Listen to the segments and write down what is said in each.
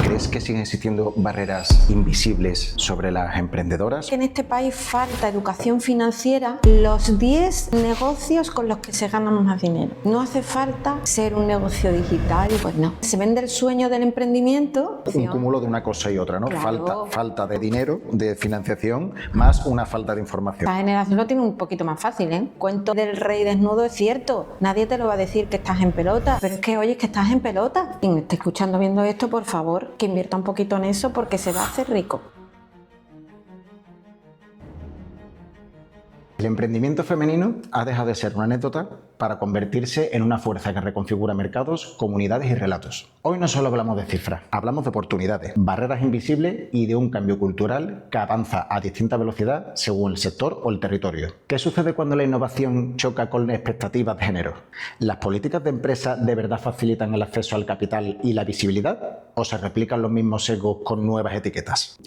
¿Crees que siguen existiendo barreras invisibles sobre las emprendedoras? En este país falta educación financiera, los 10 negocios con los que se gana más dinero. No hace falta ser un negocio digital, pues no. Se vende el sueño del emprendimiento. Un cúmulo de una cosa y otra, ¿no? Claro. Falta de dinero, de financiación, más una falta de información. La generación lo tiene un poquito más fácil, ¿eh? Cuento del rey desnudo es cierto. Nadie te lo va a decir que estás en pelota, pero es que oye, que estás en pelota. Quien me esté escuchando viendo esto, por favor, que invierta un poquito en eso porque se va a hacer rico. El emprendimiento femenino ha dejado de ser una anécdota para convertirse en una fuerza que reconfigura mercados, comunidades y relatos. Hoy no solo hablamos de cifras, hablamos de oportunidades, barreras invisibles y de un cambio cultural que avanza a distinta velocidad según el sector o el territorio. ¿Qué sucede cuando la innovación choca con expectativas de género? ¿Las políticas de empresa de verdad facilitan el acceso al capital y la visibilidad? ¿O se replican los mismos sesgos con nuevas etiquetas?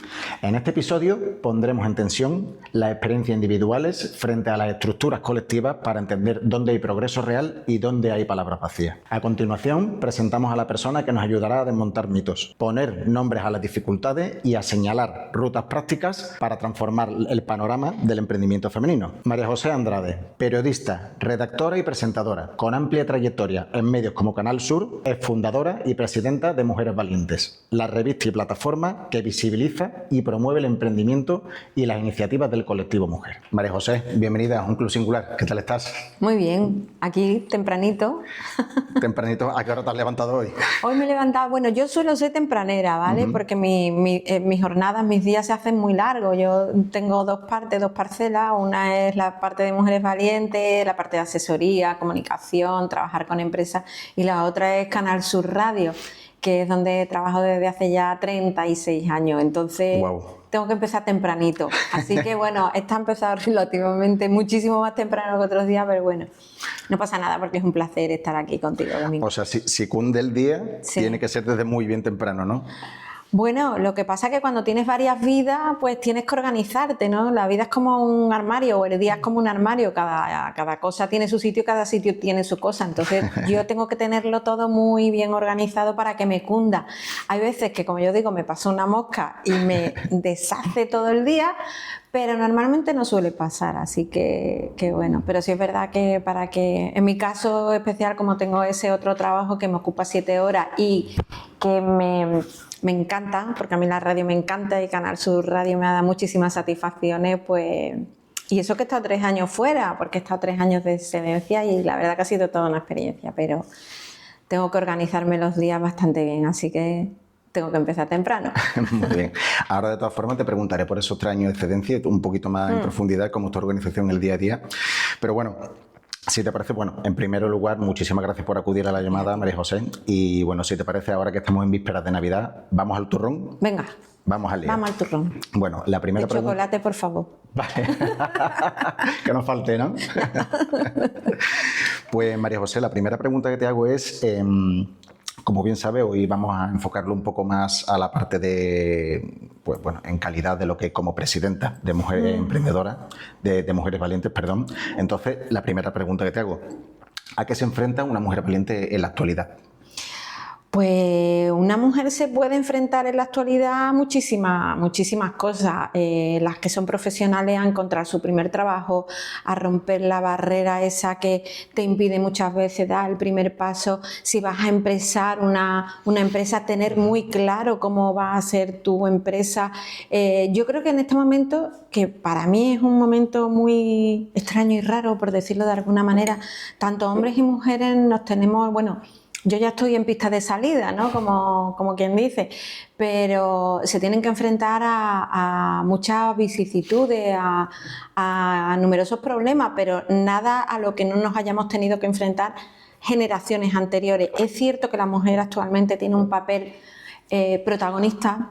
En este episodio pondremos en tensión las experiencias individuales frente a las estructuras colectivas para entender dónde hay progreso real y dónde hay palabras vacías. A continuación, presentamos a la persona que nos ayudará a desmontar mitos, poner nombres a las dificultades y a señalar rutas prácticas para transformar el panorama del emprendimiento femenino. María José Andrade, periodista, redactora y presentadora, con amplia trayectoria en medios como Canal Sur, es fundadora y presidenta de Mujeres Valientes, la revista y plataforma que visibiliza y promueve el emprendimiento y las iniciativas del colectivo Mujer. María José, bienvenida a Un Club Singular. ¿Qué tal estás? Muy bien, aquí tempranito. Tempranito, ¿a qué hora te has levantado hoy? Hoy me he levantado, bueno, yo suelo ser tempranera, ¿vale? Porque mis jornadas, mis días se hacen muy largos. Yo tengo dos parcelas. Una es la parte de Mujeres Valientes, la parte de asesoría, comunicación, trabajar con empresas, y la otra es Canal Sur Radio, que es donde trabajo desde hace ya 36 años. Entonces, tengo que empezar tempranito. Así que, bueno, esta ha empezado relativamente muchísimo más temprano que otros días, pero bueno, no pasa nada porque es un placer estar aquí contigo, Domingo. O sea, si cunde el día, sí, tiene que ser desde muy bien temprano, ¿no? Bueno, lo que pasa es que cuando tienes varias vidas, pues tienes que organizarte, ¿no? La vida es como un armario, o el día es como un armario, cada cosa tiene su sitio, cada sitio tiene su cosa. Entonces yo tengo que tenerlo todo muy bien organizado para que me cunda. Hay veces que, como yo digo, me pasa una mosca y me deshace todo el día, pero normalmente no suele pasar, así que bueno. Pero sí es verdad que en mi caso especial, como tengo ese otro trabajo que me ocupa 7 horas y que me encanta, porque a mí la radio me encanta y Canal Sur Radio me ha dado muchísimas satisfacciones, pues, y eso que he estado 3 años fuera, porque he estado 3 años de excedencia y la verdad que ha sido toda una experiencia, pero tengo que organizarme los días bastante bien, así que tengo que empezar temprano. Muy bien. Ahora, de todas formas, te preguntaré por esos 3 años de excedencia un poquito más en profundidad, cómo es tu organización el día a día. Pero bueno, si te parece, bueno, en primer lugar, muchísimas gracias por acudir a la llamada, María José. Y bueno, si te parece, ahora que estamos en vísperas de Navidad, ¿vamos al turrón? Venga. Vamos al lío. Vamos al turrón. Bueno, la primera pregunta... chocolate, por favor. Vale. Que no falte, ¿no? Pues, María José, la primera pregunta que te hago es... como bien sabe, hoy vamos a enfocarlo un poco más a la parte de, pues bueno, en calidad de lo que es como presidenta de Mujeres Emprendedoras, de Mujeres Valientes, perdón. Entonces, la primera pregunta que te hago, ¿a qué se enfrenta una mujer valiente en la actualidad? Pues una mujer se puede enfrentar en la actualidad a muchísimas cosas, las que son profesionales a encontrar su primer trabajo, a romper la barrera esa que te impide muchas veces dar el primer paso. Si vas a empezar una empresa, tener muy claro cómo va a ser tu empresa. Yo creo que en este momento, que para mí es un momento muy extraño y raro, por decirlo de alguna manera, tanto hombres y mujeres nos tenemos, bueno, yo ya estoy en pista de salida, ¿no? Como quien dice, pero se tienen que enfrentar a muchas vicisitudes, a numerosos problemas, pero nada a lo que no nos hayamos tenido que enfrentar generaciones anteriores. Es cierto que la mujer actualmente tiene un papel protagonista,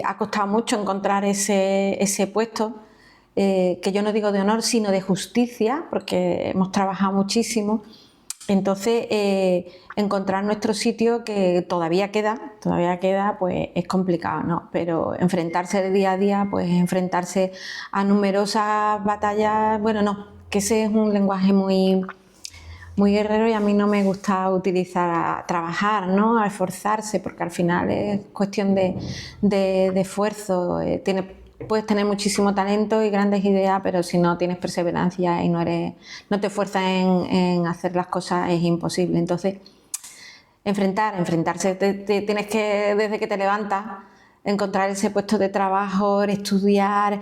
ha costado mucho encontrar ese puesto, que yo no digo de honor, sino de justicia, porque hemos trabajado muchísimo. Entonces, encontrar nuestro sitio, que todavía queda, pues es complicado, ¿no? Pero enfrentarse de día a día, pues enfrentarse a numerosas batallas, bueno, no, que ese es un lenguaje muy muy guerrero y a mí no me gusta utilizar a trabajar, ¿no? A esforzarse, porque al final es cuestión de esfuerzo. Puedes tener muchísimo talento y grandes ideas, pero si no tienes perseverancia y no te esfuerzas en hacer las cosas, es imposible. Entonces, enfrentarse, tienes que, desde que te levantas, encontrar ese puesto de trabajo, estudiar,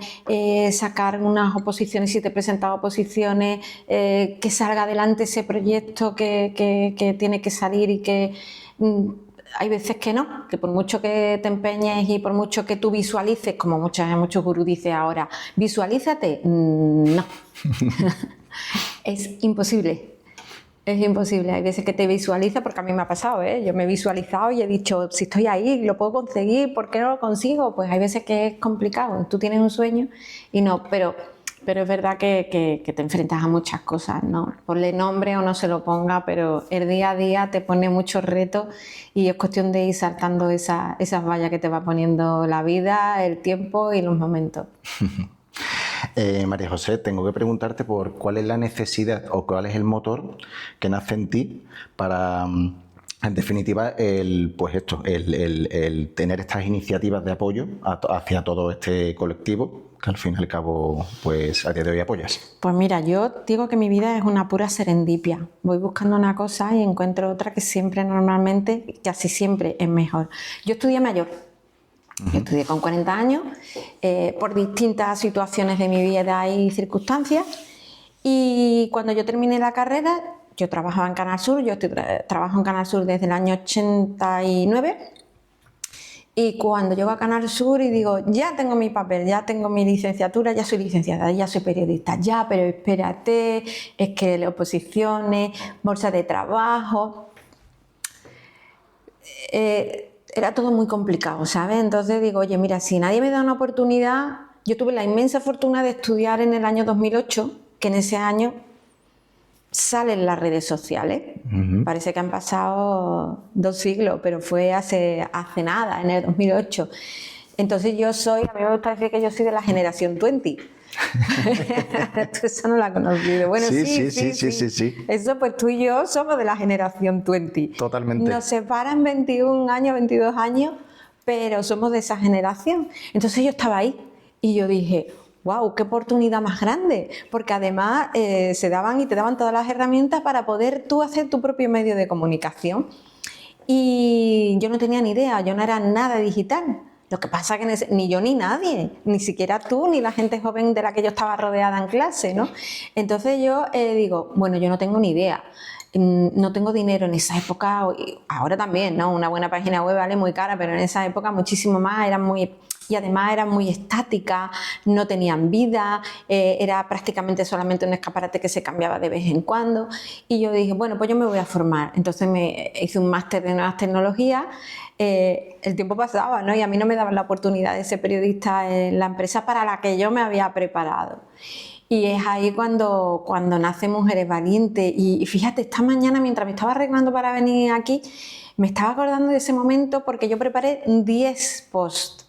sacar unas oposiciones, si te presentas a oposiciones, que salga adelante ese proyecto que tiene que salir y que hay veces que no, que por mucho que te empeñes y por mucho que tú visualices, como muchos gurús dicen ahora, visualízate, no, es imposible. Es imposible, hay veces que te visualiza, porque a mí me ha pasado, yo me he visualizado y he dicho, si estoy ahí, lo puedo conseguir, ¿por qué no lo consigo? Pues hay veces que es complicado, tú tienes un sueño y no, pero es verdad que te enfrentas a muchas cosas, ¿no? Ponle nombre o no se lo ponga, pero el día a día te pone muchos retos y es cuestión de ir saltando esas vallas que te va poniendo la vida, el tiempo y los momentos. María José, tengo que preguntarte por cuál es la necesidad o cuál es el motor que nace en ti para, en definitiva, el tener estas iniciativas de apoyo hacia todo este colectivo que al fin y al cabo, pues a día de hoy apoyas. Pues mira, yo digo que mi vida es una pura serendipia. Voy buscando una cosa y encuentro otra que siempre, normalmente, casi siempre es mejor. Yo estudié mayor. Yo estudié con 40 años, por distintas situaciones de mi vida y circunstancias, y cuando yo terminé la carrera, yo trabajaba en Canal Sur, trabajo en Canal Sur desde el año 89, y cuando llego a Canal Sur y digo, ya tengo mi papel, ya tengo mi licenciatura, ya soy licenciada, ya soy periodista, ya, pero espérate, es que las oposiciones, bolsa de trabajo... era todo muy complicado, ¿sabes? Entonces digo, oye, mira, si nadie me da una oportunidad, yo tuve la inmensa fortuna de estudiar en el año 2008, que en ese año salen las redes sociales. Parece que han pasado 2 siglos, pero fue hace nada, en el 2008. Entonces a mí me gusta decir que yo soy de la generación 20. Eso no la he conocido. Bueno, sí. Eso, pues tú y yo somos de la generación 20. Totalmente. Nos separan 21 años, 22 años, pero somos de esa generación. Entonces yo estaba ahí y yo dije, wow, qué oportunidad más grande, porque además te daban todas las herramientas para poder tú hacer tu propio medio de comunicación. Y yo no tenía ni idea, yo no era nada digital. Lo que pasa es que ni yo ni nadie, ni siquiera tú, ni la gente joven de la que yo estaba rodeada en clase, ¿no? Entonces yo digo, bueno, yo no tengo ni idea, no tengo dinero en esa época, ahora también, ¿no? Una buena página web vale muy cara, pero en esa época muchísimo más, y además eran muy estáticas, no tenían vida, era prácticamente solamente un escaparate que se cambiaba de vez en cuando, y yo dije, bueno, pues yo me voy a formar. Entonces me hice un máster de nuevas tecnologías. El tiempo pasaba, ¿no? Y a mí no me daban la oportunidad de ser periodista en la empresa para la que yo me había preparado. Y es ahí cuando nace Mujeres Valientes. Y fíjate, esta mañana mientras me estaba arreglando para venir aquí, me estaba acordando de ese momento porque yo preparé 10 posts.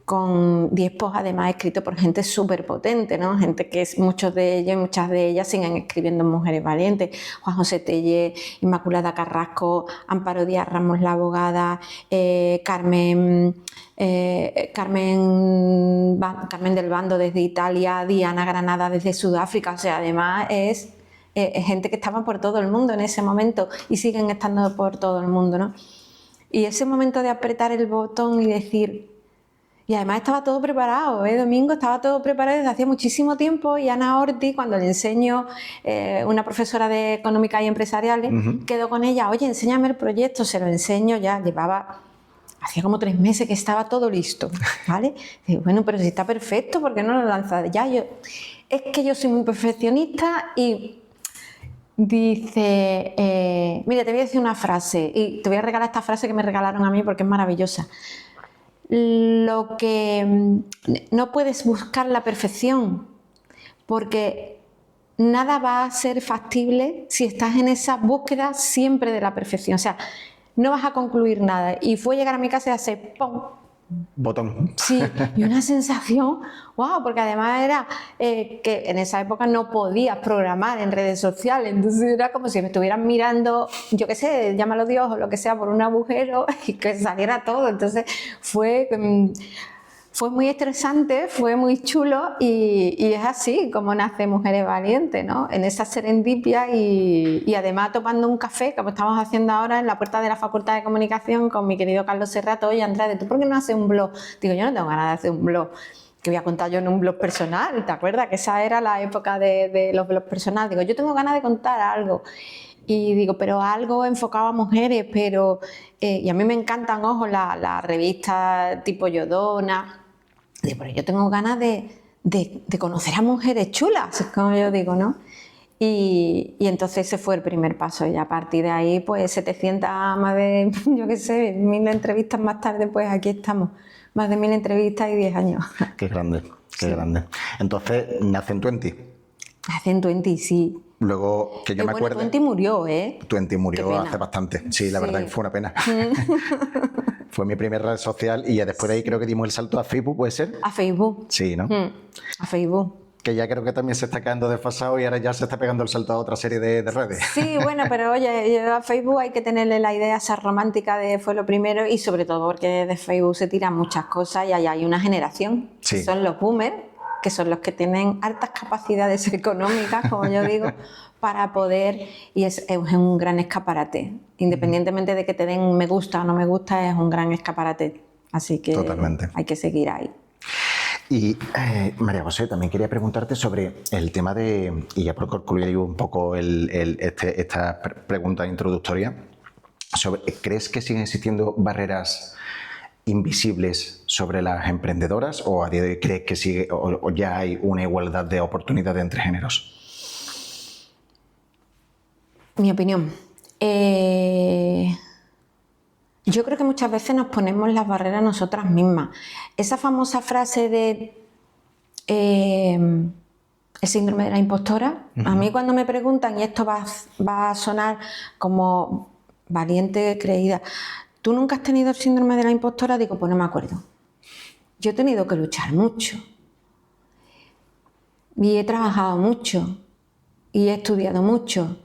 Con 10 posts además escritos por gente súper potente, ¿no? Gente que muchos de ellos y muchas de ellas siguen escribiendo en Mujeres Valientes. Juan José Tellez, Inmaculada Carrasco, Amparo Díaz Ramos, la abogada, Carmen del Bando desde Italia, Diana Granada desde Sudáfrica. O sea, además es gente que estaba por todo el mundo en ese momento y siguen estando por todo el mundo, ¿no? Y ese momento de apretar el botón y decir... Y además estaba todo preparado, Domingo, estaba todo preparado desde hacía muchísimo tiempo, y Ana Ortiz, cuando le enseño, una profesora de Económicas y Empresariales, quedó con ella, oye, enséñame el proyecto, se lo enseño, ya hacía como 3 meses que estaba todo listo, ¿vale? Y bueno, pero si está perfecto, ¿por qué no lo lanzas ya? Es que yo soy muy perfeccionista y... Dice, mira, te voy a decir una frase, y te voy a regalar esta frase que me regalaron a mí porque es maravillosa. Lo que no puedes buscar la perfección, porque nada va a ser factible si estás en esa búsqueda siempre de la perfección. O sea, no vas a concluir nada. Y fue llegar a mi casa y hacer ¡pum! botón. Sí, y una sensación, wow, porque además era que en esa época no podías programar en redes sociales, entonces era como si me estuvieran mirando, yo qué sé, llámalo Dios o lo que sea, por un agujero y que saliera todo. Entonces fue muy estresante, fue muy chulo y es así como nace Mujeres Valientes, ¿no? En esa serendipia y además tomando un café, como estamos haciendo ahora en la puerta de la Facultad de Comunicación con mi querido Carlos Serrato. Oye, Andrade, ¿tú por qué no haces un blog? Digo, yo no tengo ganas de hacer un blog. Que voy a contar yo en un blog personal, ¿te acuerdas? Que esa era la época de los blogs personales. Digo, yo tengo ganas de contar algo. Y digo, pero algo enfocado a mujeres, pero... y a mí me encantan, ojo, las revistas tipo Yodona. Digo, pero yo tengo ganas de conocer a mujeres chulas, como yo digo, ¿no? Y entonces ese fue el primer paso y a partir de ahí, pues 700, más de, yo qué sé, 1000 entrevistas más tarde, pues aquí estamos. Más de 1000 entrevistas y 10 años. Qué grande, qué grande. Entonces, nace en Twenty. Hace en 20, sí. Luego, que yo me acuerdo... Twenty murió, ¿eh? Twenty murió hace bastante. Sí, la verdad que fue una pena. Fue mi primera red social y ya después de ahí creo que dimos el salto a Facebook, ¿puede ser? A Facebook. Sí, ¿no? A Facebook. Que ya creo que también se está quedando desfasado y ahora ya se está pegando el salto a otra serie de redes. Sí, bueno, pero oye, a Facebook hay que tenerle la idea esa romántica de fue lo primero y sobre todo porque de Facebook se tiran muchas cosas y hay una generación, que son los boomers, que son los que tienen altas capacidades económicas, como yo digo, para poder, y es un gran escaparate. Independientemente de que te den me gusta o no me gusta, es un gran escaparate. Así que totalmente. Hay que seguir ahí. Y María José, también quería preguntarte sobre el tema de, y ya por concluir un poco esta pregunta introductoria, sobre, ¿crees que siguen existiendo barreras invisibles sobre las emprendedoras o a día de hoy crees que sigue o ya hay una igualdad de oportunidades entre géneros? Mi opinión. Yo creo que muchas veces nos ponemos las barreras nosotras mismas. Esa famosa frase de el síndrome de la impostora, a mí cuando me preguntan, y esto va a sonar como valiente, creída, ¿tú nunca has tenido el síndrome de la impostora? Digo, pues no me acuerdo. Yo he tenido que luchar mucho y he trabajado mucho y he estudiado mucho.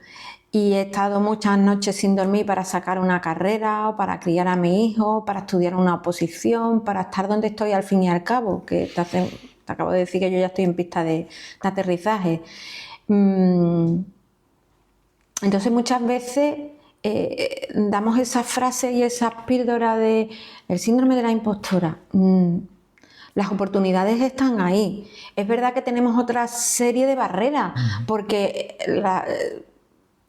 Y he estado muchas noches sin dormir para sacar una carrera, o para criar a mi hijo, para estudiar una oposición, para estar donde estoy al fin y al cabo, que te acabo de decir que yo ya estoy en pista de aterrizaje. Entonces muchas veces damos esa frase y esa píldora de el síndrome de la impostora. Las oportunidades están ahí. Es verdad que tenemos otra serie de barreras, porque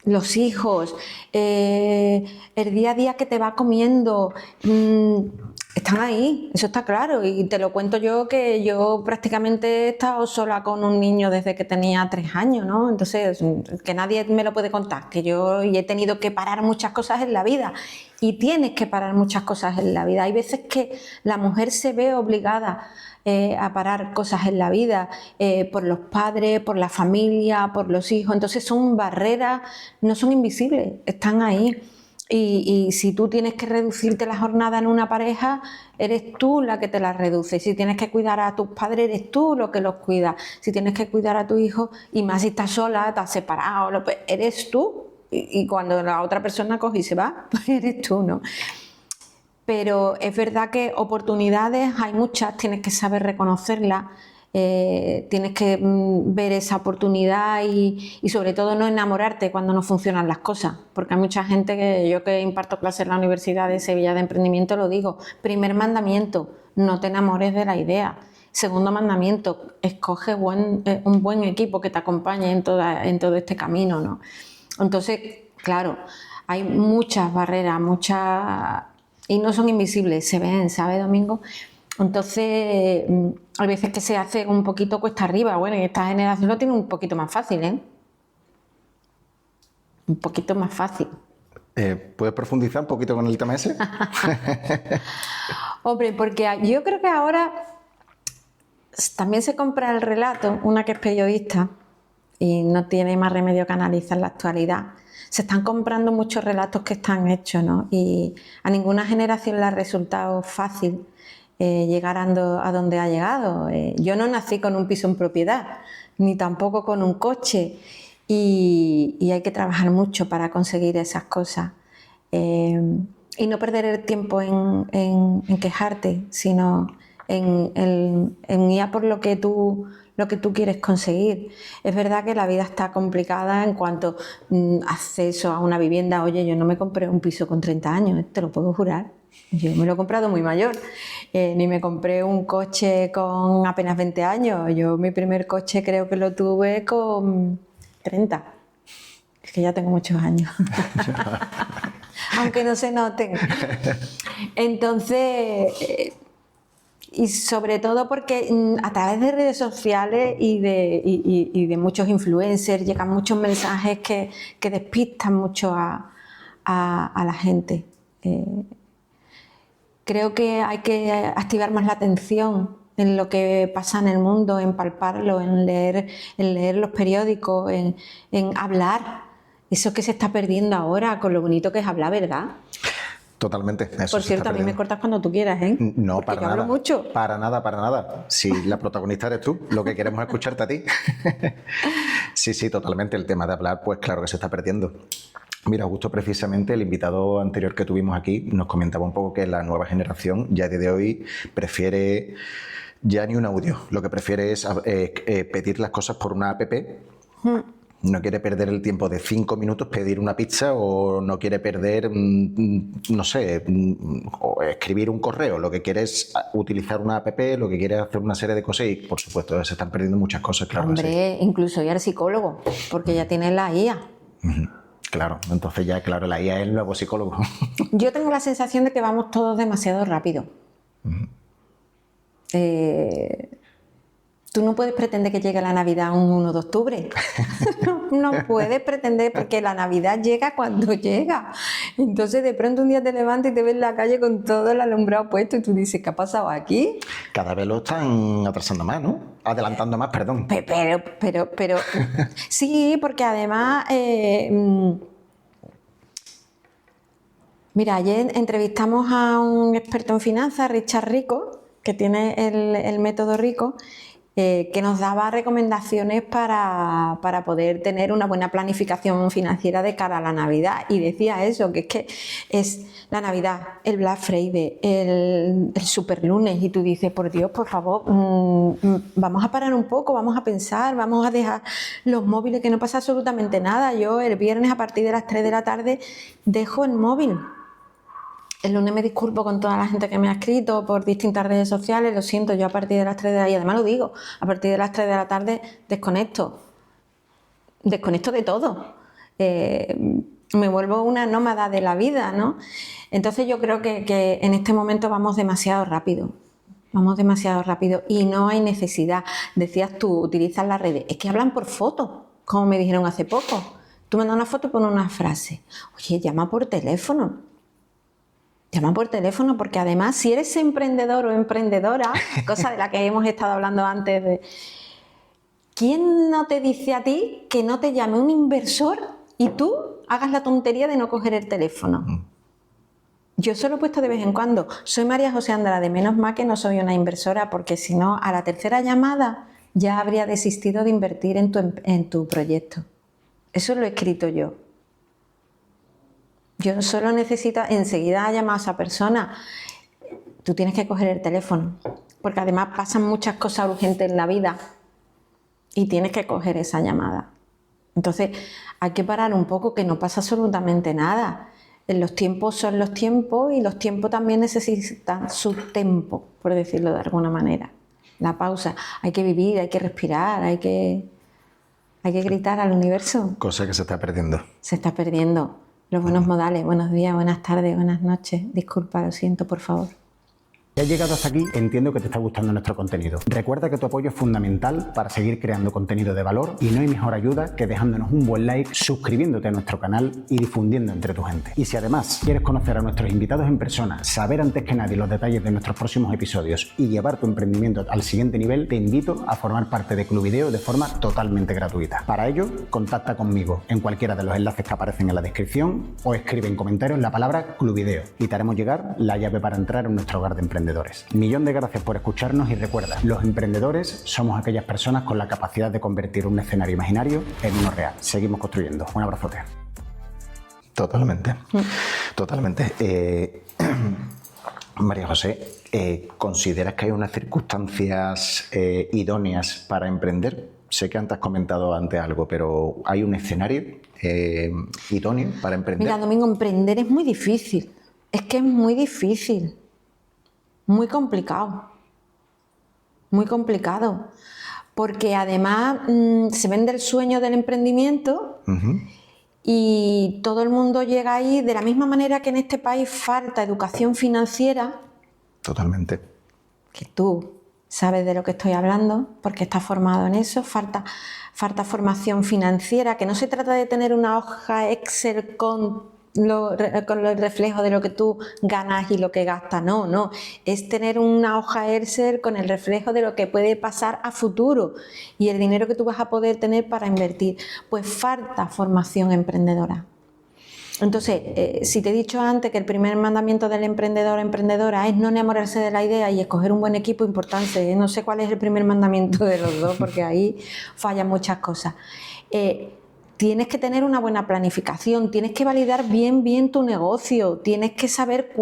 los hijos, el día a día que te va comiendo, están ahí, eso está claro. Y te lo cuento yo, que yo prácticamente he estado sola con un niño desde que tenía 3 años, ¿no? Entonces, que nadie me lo puede contar, que yo he tenido que parar muchas cosas en la vida. Y tienes que parar muchas cosas en la vida. Hay veces que la mujer se ve obligada a parar cosas en la vida por los padres, por la familia, por los hijos. Entonces son barreras, no son invisibles, están ahí. Y si tú tienes que reducirte la jornada en una pareja, eres tú la que te la reduce. Si tienes que cuidar a tus padres, eres tú lo que los cuida. Si tienes que cuidar a tu hijo, y más si estás sola, estás separado, pues eres tú. Y cuando la otra persona coge y se va, pues eres tú, ¿no? Pero es verdad que oportunidades hay muchas, tienes que saber reconocerlas, tienes que ver esa oportunidad y sobre todo no enamorarte cuando no funcionan las cosas, porque hay mucha gente yo que imparto clases en la Universidad de Sevilla de Emprendimiento lo digo, primer mandamiento, no te enamores de la idea. Segundo mandamiento, escoge un buen equipo que te acompañe en todo este camino, ¿no? Entonces, claro, hay muchas barreras, y no son invisibles, se ven, ¿sabes, Domingo? Entonces, hay veces que se hace un poquito cuesta arriba. Bueno, y esta generación lo tiene un poquito más fácil, ¿eh? Un poquito más fácil. ¿Puedes profundizar un poquito con el tema ese? Hombre, porque yo creo que ahora también se compra el relato, una que es periodista y no tiene más remedio que analizar la actualidad. Se están comprando muchos relatos que están hechos, ¿no? Y a ninguna generación le ha resultado fácil llegar a donde ha llegado. Yo no nací con un piso en propiedad, ni tampoco con un coche, y hay que trabajar mucho para conseguir esas cosas. Y no perder el tiempo en quejarte, sino en ir a por lo que tú quieres conseguir. Es verdad que la vida está complicada en cuanto a acceso a una vivienda. Oye, yo no me compré un piso con 30 años, te lo puedo jurar. Yo me lo he comprado muy mayor. Ni me compré un coche con apenas 20 años. Yo mi primer coche creo que lo tuve con 30. Es que ya tengo muchos años. Aunque no se noten. Entonces, y sobre todo porque a través de redes sociales y de muchos influencers llegan muchos mensajes que despistan mucho a la gente. Creo que hay que activar más la atención en lo que pasa en el mundo, en palparlo, en leer los periódicos, en hablar. Eso que se está perdiendo ahora, con lo bonito que es hablar, ¿verdad? Totalmente. Por cierto, a mí me cortas cuando tú quieras, ¿eh? No, porque para yo nada. Hablo mucho. Para nada. Si la protagonista eres tú, lo que queremos es escucharte a ti. Sí, totalmente. El tema de hablar, pues claro que se está perdiendo. Mira, justo precisamente el invitado anterior que tuvimos aquí nos comentaba un poco que la nueva generación ya de hoy prefiere ya ni un audio. Lo que prefiere es pedir las cosas por una app. No quiere perder el tiempo de 5 minutos pedir una pizza, o no quiere perder, no sé, o escribir un correo. Lo que quiere es utilizar una app, lo que quiere es hacer una serie de cosas, y por supuesto se están perdiendo muchas cosas, claro. Hombre, incluso ir al psicólogo, porque ya tienes la IA. Claro, entonces ya, claro, la IA es el nuevo psicólogo. Yo tengo la sensación de que vamos todos demasiado rápido. Tú no puedes pretender que llegue la Navidad un 1 de octubre. No puedes pretender, porque la Navidad llega cuando llega. Entonces de pronto un día te levantas y te ves en la calle con todo el alumbrado puesto y tú dices, ¿qué ha pasado aquí? Cada vez lo están atrasando más, ¿no? Adelantando más, perdón. Pero sí, porque además... Mira, ayer entrevistamos a un experto en finanzas, Richard Rico, que tiene el método Rico, que nos daba recomendaciones para poder tener una buena planificación financiera de cara a la Navidad, y decía eso, que es la Navidad, el Black Friday, el Superlunes, y tú dices, por Dios, por favor, vamos a parar un poco, vamos a pensar, vamos a dejar los móviles, que no pasa absolutamente nada. Yo el viernes a partir de las 3 de la tarde dejo el móvil. El lunes me disculpo con toda la gente que me ha escrito por distintas redes sociales, lo siento, yo a partir de las 3 de la tarde, y además lo digo, a partir de las 3 de la tarde desconecto de todo, me vuelvo una nómada de la vida, ¿no? Entonces yo creo que en este momento vamos demasiado rápido y no hay necesidad. Decías tú, utilizas las redes, es que hablan por fotos, como me dijeron hace poco. Tú mandas una foto y pones una frase, oye, llama por teléfono. Llama por teléfono, porque además si eres emprendedor o emprendedora, cosa de la que hemos estado hablando antes, ¿quién no te dice a ti que no te llame un inversor y tú hagas la tontería de no coger el teléfono? Yo se lo he puesto de vez en cuando. Soy María José Andrade, menos mal que no soy una inversora, porque si no, a la tercera llamada ya habría desistido de invertir en tu proyecto. Eso lo he escrito yo. Yo solo necesito enseguida llamar a esa persona. Tú tienes que coger el teléfono, porque además pasan muchas cosas urgentes en la vida y tienes que coger esa llamada. Entonces hay que parar un poco, que no pasa absolutamente nada. Los tiempos son los tiempos, y los tiempos también necesitan su tempo, por decirlo de alguna manera. La pausa. Hay que vivir, hay que respirar, hay que gritar al universo. Cosa que se está perdiendo. Se está perdiendo. Los buenos modales, buenos días, buenas tardes, buenas noches. Disculpa, lo siento, por favor. Si has llegado hasta aquí, entiendo que te está gustando nuestro contenido. Recuerda que tu apoyo es fundamental para seguir creando contenido de valor, y no hay mejor ayuda que dejándonos un buen like, suscribiéndote a nuestro canal y difundiendo entre tu gente. Y si además quieres conocer a nuestros invitados en persona, saber antes que nadie los detalles de nuestros próximos episodios y llevar tu emprendimiento al siguiente nivel, te invito a formar parte de Club Video de forma totalmente gratuita. Para ello, contacta conmigo en cualquiera de los enlaces que aparecen en la descripción, o escribe en comentarios la palabra Club Video y te haremos llegar la llave para entrar en nuestro hogar de emprendedores. emprendedores. Millón de gracias por escucharnos y recuerda, los emprendedores somos aquellas personas con la capacidad de convertir un escenario imaginario en uno real. Seguimos construyendo. Un abrazote. Totalmente. Totalmente. María José, ¿consideras que hay unas circunstancias idóneas para emprender? Sé que antes has comentado antes algo, pero ¿hay un escenario idóneo para emprender? Mira, Domingo, emprender es muy difícil. Es que es muy difícil. Muy complicado. Muy complicado. Porque además se vende el sueño del emprendimiento y todo el mundo llega ahí de la misma manera que en este país falta educación financiera. Totalmente. Que tú sabes de lo que estoy hablando, porque estás formado en eso, falta formación financiera, que no se trata de tener una hoja Excel con el reflejo de lo que tú ganas y lo que gastas, no, es tener una hoja Excel con el reflejo de lo que puede pasar a futuro y el dinero que tú vas a poder tener para invertir. Pues falta formación emprendedora. Entonces, si te he dicho antes que el primer mandamiento del emprendedor o emprendedora es no enamorarse de la idea y escoger un buen equipo, importante, no sé cuál es el primer mandamiento de los dos, porque ahí fallan muchas cosas. Tienes que tener una buena planificación, tienes que validar bien tu negocio, tienes que saber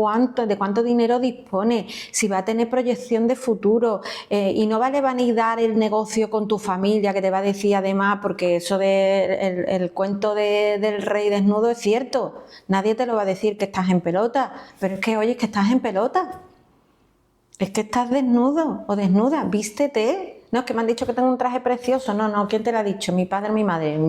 de cuánto dinero dispones, si va a tener proyección de futuro, y no vale vanidar el negocio con tu familia que te va a decir además, porque eso el cuento del rey desnudo es cierto, nadie te lo va a decir que estás en pelota, pero es que oye, es que estás en pelota, es que estás desnudo o desnuda, vístete. No, es que me han dicho que tengo un traje precioso, no, ¿quién te lo ha dicho? ¿Mi padre o mi madre?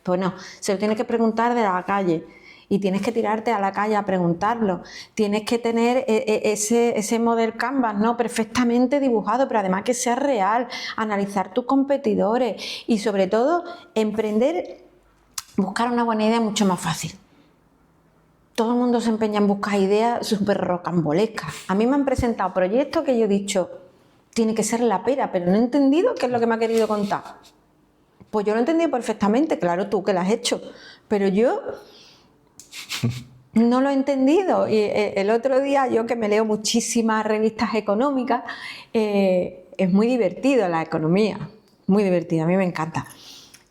Pues no, se lo tienes que preguntar de la calle y tienes que tirarte a la calle a preguntarlo. Tienes que tener ese model canvas, ¿no? Perfectamente dibujado, pero además que sea real, analizar tus competidores y sobre todo emprender, buscar una buena idea mucho más fácil. Todo el mundo se empeña en buscar ideas súper rocambolescas. A mí me han presentado proyectos que yo he dicho, tiene que ser la pera, pero no he entendido qué es lo que me ha querido contar. Pues yo lo he entendido perfectamente, claro, tú que lo has hecho, pero yo no lo he entendido. Y el otro día, yo que me leo muchísimas revistas económicas, es muy divertido la economía, muy divertida, a mí me encanta.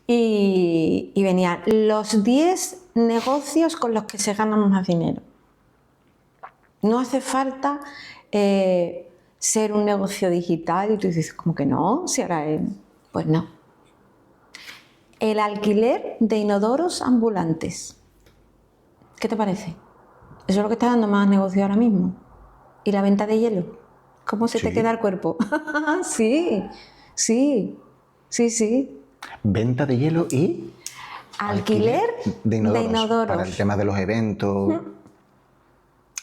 Y venían los 10 negocios con los que se gana más dinero. No hace falta ser un negocio digital y tú dices, ¿cómo que no? Si ahora es... Pues no. El alquiler de inodoros ambulantes. ¿Qué te parece? Eso es lo que está dando más negocio ahora mismo. ¿Y la venta de hielo? ¿Cómo se te queda el cuerpo? Sí. Venta de hielo y... Alquiler de inodoros. Para el tema de los eventos.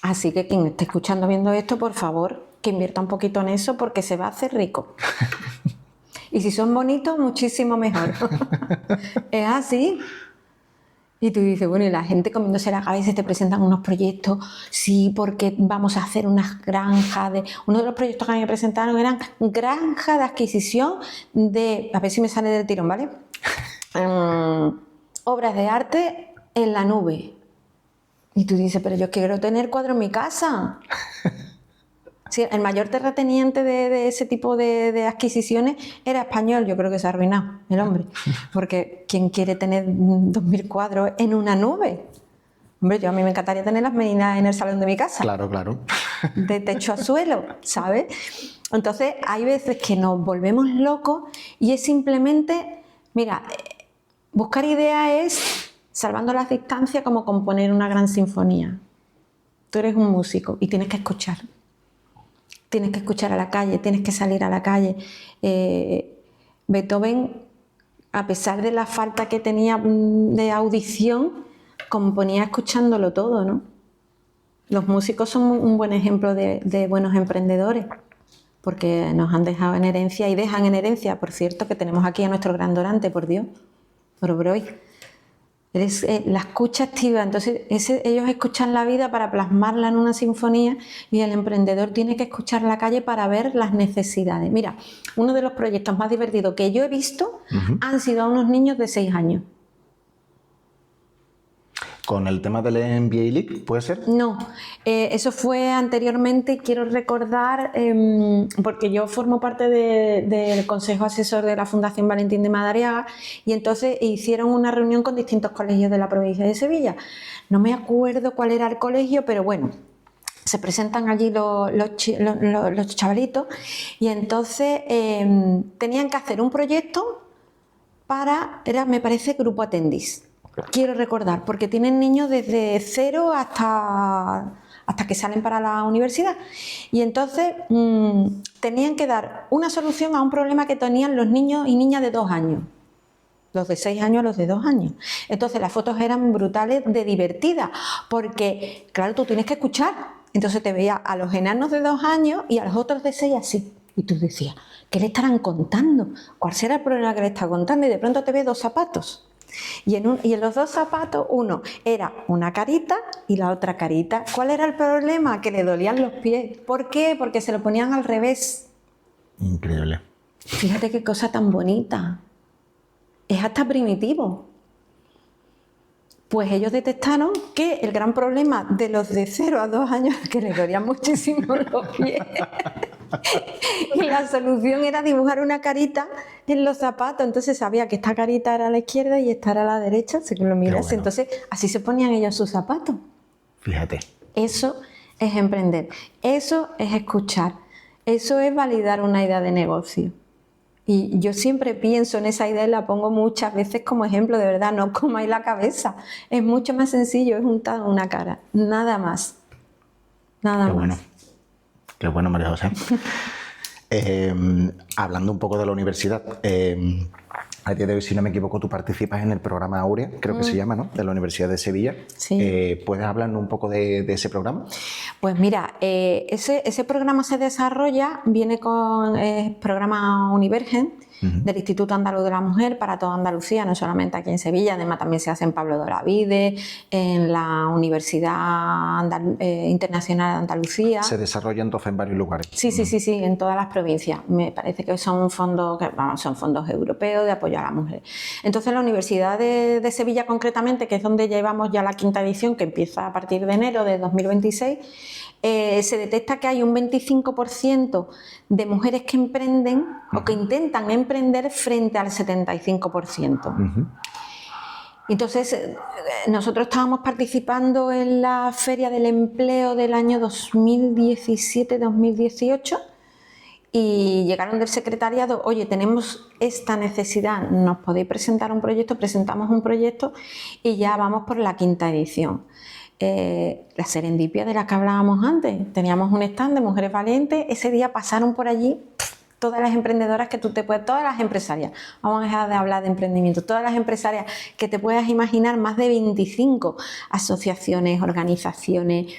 Así que quien esté escuchando, viendo esto, por favor, que invierta un poquito en eso porque se va a hacer rico. Y si son bonitos, muchísimo mejor. Es así. Y tú dices, bueno, y la gente comiéndose la cabeza, te presentan unos proyectos, sí, porque vamos a hacer unas granjas de... Uno de los proyectos que a mí me presentaron eran granjas de adquisición de... A ver si me sale del tirón, ¿vale? Obras de arte en la nube. Y tú dices, pero yo quiero tener cuadro en mi casa. Sí, el mayor terrateniente de ese tipo de adquisiciones era español. Yo creo que se ha arruinado el hombre. Porque ¿quién quiere tener 2000 cuadros en una nube? Hombre, a mí me encantaría tener las medidas en el salón de mi casa. Claro. De techo a suelo, ¿sabes? Entonces, hay veces que nos volvemos locos y es simplemente, mira, buscar ideas es, salvando las distancias, como componer una gran sinfonía. Tú eres un músico y tienes que escuchar. Tienes que escuchar a la calle, tienes que salir a la calle. Beethoven, a pesar de la falta que tenía de audición, componía escuchándolo todo, ¿no? Los músicos son un buen ejemplo de buenos emprendedores, porque nos han dejado en herencia y dejan en herencia, por cierto, que tenemos aquí a nuestro gran Dorante, por Dios, Broy. Es la escucha activa, entonces ellos escuchan la vida para plasmarla en una sinfonía y el emprendedor tiene que escuchar la calle para ver las necesidades. Mira, uno de los proyectos más divertidos que yo he visto han sido a unos niños de 6 años. ¿Con el tema del MBA League, puede ser? No, eso fue anteriormente, quiero recordar, porque yo formo parte del Consejo Asesor de la Fundación Valentín de Madariaga y entonces hicieron una reunión con distintos colegios de la provincia de Sevilla. No me acuerdo cuál era el colegio, pero bueno, se presentan allí los chavalitos y entonces tenían que hacer un proyecto era, me parece, Grupo Atendis. Quiero recordar, porque tienen niños desde 0 hasta que salen para la universidad. Y entonces tenían que dar una solución a un problema que tenían los niños y niñas de 2 años. Los de 6 años a los de 2 años. Entonces las fotos eran brutales de divertidas, porque, claro, tú tienes que escuchar. Entonces te veía a los enanos de 2 años y a los otros de 6 así. Y tú decías, ¿qué le estarán contando? ¿Cuál será el problema que le está contando? Y de pronto te ves 2 zapatos. Y en los 2 zapatos, uno era una carita y la otra carita. ¿Cuál era el problema? Que le dolían los pies. ¿Por qué? Porque se lo ponían al revés. Increíble. Fíjate qué cosa tan bonita. Es hasta primitivo. Pues ellos detectaron que el gran problema de los de 0 a 2 años es que les dolían muchísimo los pies. Y la solución era dibujar una carita en los zapatos. Entonces sabía que esta carita era a la izquierda y esta era a la derecha, según lo miras. Bueno. Entonces así se ponían ellos sus zapatos. Fíjate. Eso es emprender, eso es escuchar, eso es validar una idea de negocio. Y yo siempre pienso en esa idea y la pongo muchas veces como ejemplo, de verdad, no os comáis la cabeza. Es mucho más sencillo, es untar una cara, nada más. Nada Qué más. Bueno. Qué bueno, María José. Hablando un poco de la universidad, a día de hoy, si no me equivoco, tú participas en el programa Aurea, creo que se llama, ¿no? De la Universidad de Sevilla. Sí. ¿Puedes hablarnos un poco de ese programa? Pues mira, ese programa se desarrolla, viene con el programa Univergen, del Instituto Andaluz de la Mujer para toda Andalucía, no solamente aquí en Sevilla, además también se hace en Pablo de Olavide, en la Universidad Internacional de Andalucía. Se desarrolla entonces en varios lugares. Sí, en todas las provincias. Me parece que son fondos europeos de apoyo a la mujer. Entonces la Universidad de Sevilla concretamente, que es donde llevamos ya la 5ª edición, que empieza a partir de enero de 2026, se detecta que hay un 25% de mujeres que emprenden o que intentan emprender frente al 75%. Entonces, nosotros estábamos participando en la Feria del Empleo del año 2017-2018 y llegaron del secretariado, oye, tenemos esta necesidad, ¿nos podéis presentar un proyecto? Presentamos un proyecto y ya vamos por la 5ª edición. La serendipia de la que hablábamos antes, teníamos un stand de mujeres valientes, ese día pasaron por allí todas las emprendedoras que tú te puedes, todas las empresarias, vamos a dejar de hablar de emprendimiento, todas las empresarias que te puedas imaginar, más de 25 asociaciones, organizaciones,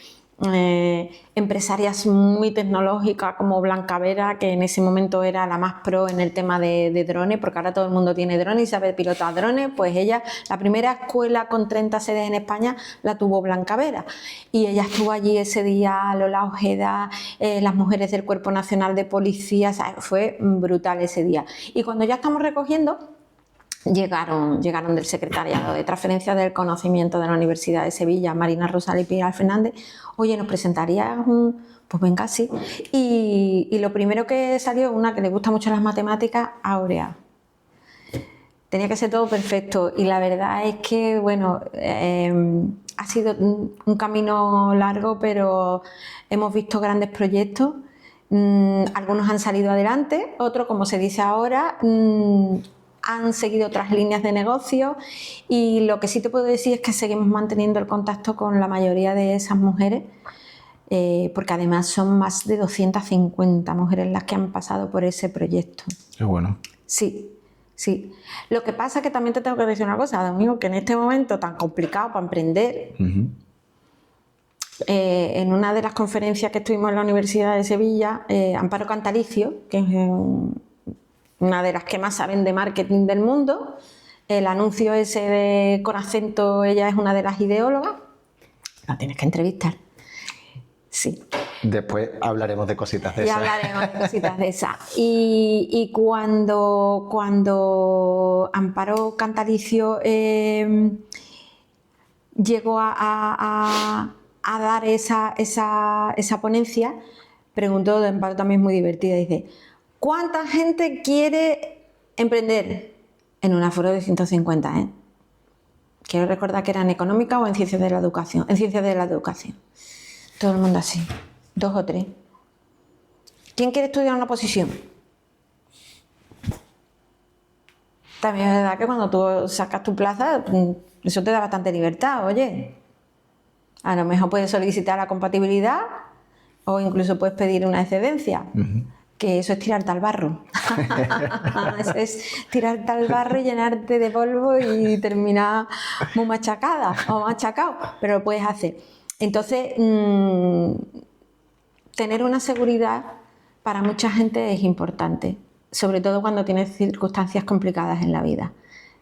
empresarias muy tecnológicas como Blancavera, que en ese momento era la más pro en el tema de drones, porque ahora todo el mundo tiene drones y sabe pilotar drones. Pues ella, la primera escuela con 30 sedes en España la tuvo Blancavera y ella estuvo allí ese día, Lola Ojeda, las mujeres del Cuerpo Nacional de Policía, ¿sabes? Fue brutal ese día. Y cuando ya estamos recogiendo, llegaron del Secretariado de Transferencia del Conocimiento de la Universidad de Sevilla, Marina Rosal y Pilar Fernández. Oye, ¿nos presentarías un...? Pues venga, sí. Y lo primero que salió, una que le gusta mucho las matemáticas, Aurea. Tenía que ser todo perfecto y la verdad es que, bueno, ha sido un camino largo, pero hemos visto grandes proyectos. Algunos han salido adelante, otros, como se dice ahora, han seguido otras líneas de negocio y lo que sí te puedo decir es que seguimos manteniendo el contacto con la mayoría de esas mujeres, porque además son más de 250 mujeres las que han pasado por ese proyecto. Qué bueno. Sí. Lo que pasa es que también te tengo que decir una cosa, Domingo, que en este momento tan complicado para emprender, en una de las conferencias que estuvimos en la Universidad de Sevilla, Amparo Cantalicio, que es una de las que más saben de marketing del mundo, el anuncio ese de Con Acento, ella es una de las ideólogas, la tienes que entrevistar. Sí. Después hablaremos de cositas de esas. Y hablaremos de cositas de esas. Y cuando Amparo Cantalicio llegó a dar esa ponencia, preguntó de parte también muy divertida, dice: ¿cuánta gente quiere emprender? En un aforo de 150, ¿eh? Quiero recordar que era en económica o en ciencias de la educación. En ciencias de la educación. Todo el mundo así, 2 o 3. ¿Quién quiere estudiar una oposición? También es verdad que cuando tú sacas tu plaza, eso te da bastante libertad, oye. A lo mejor puedes solicitar la compatibilidad o incluso puedes pedir una excedencia. Que eso es tirarte al barro. Eso es tirarte al barro y llenarte de polvo y terminar muy machacada o machacado, pero lo puedes hacer. Entonces, tener una seguridad para mucha gente es importante, sobre todo cuando tienes circunstancias complicadas en la vida.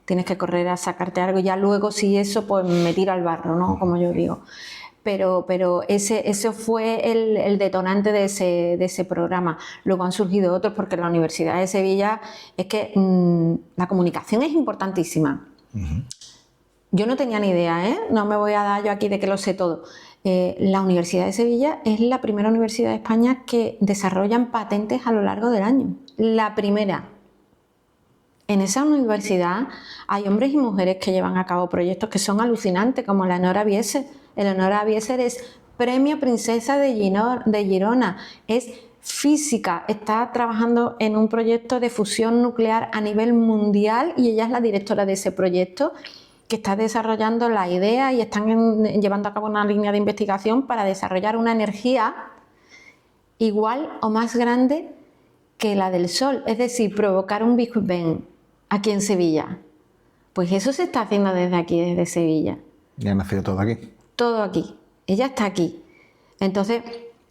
Tienes que correr a sacarte algo y ya luego, si eso, pues me tiro al barro, ¿no? Como yo digo. Pero ese fue el detonante de ese programa. Luego han surgido otros, porque en la Universidad de Sevilla es que la comunicación es importantísima. Yo no tenía ni idea, ¿eh? No me voy a dar yo aquí de que lo sé todo. La Universidad de Sevilla es la primera universidad de España que desarrollan patentes a lo largo del año. La primera. En esa universidad hay hombres y mujeres que llevan a cabo proyectos que son alucinantes, como Eleonora Bieser. Eleonora Bieser es Premio Princesa de Girona, es física, está trabajando en un proyecto de fusión nuclear a nivel mundial y ella es la directora de ese proyecto, que está desarrollando la idea y están llevando a cabo una línea de investigación para desarrollar una energía igual o más grande que la del Sol, es decir, provocar un Big Bang aquí en Sevilla. Pues eso se está haciendo desde aquí, desde Sevilla. ¿Y ha nacido todo aquí? Todo aquí. Ella está aquí. Entonces,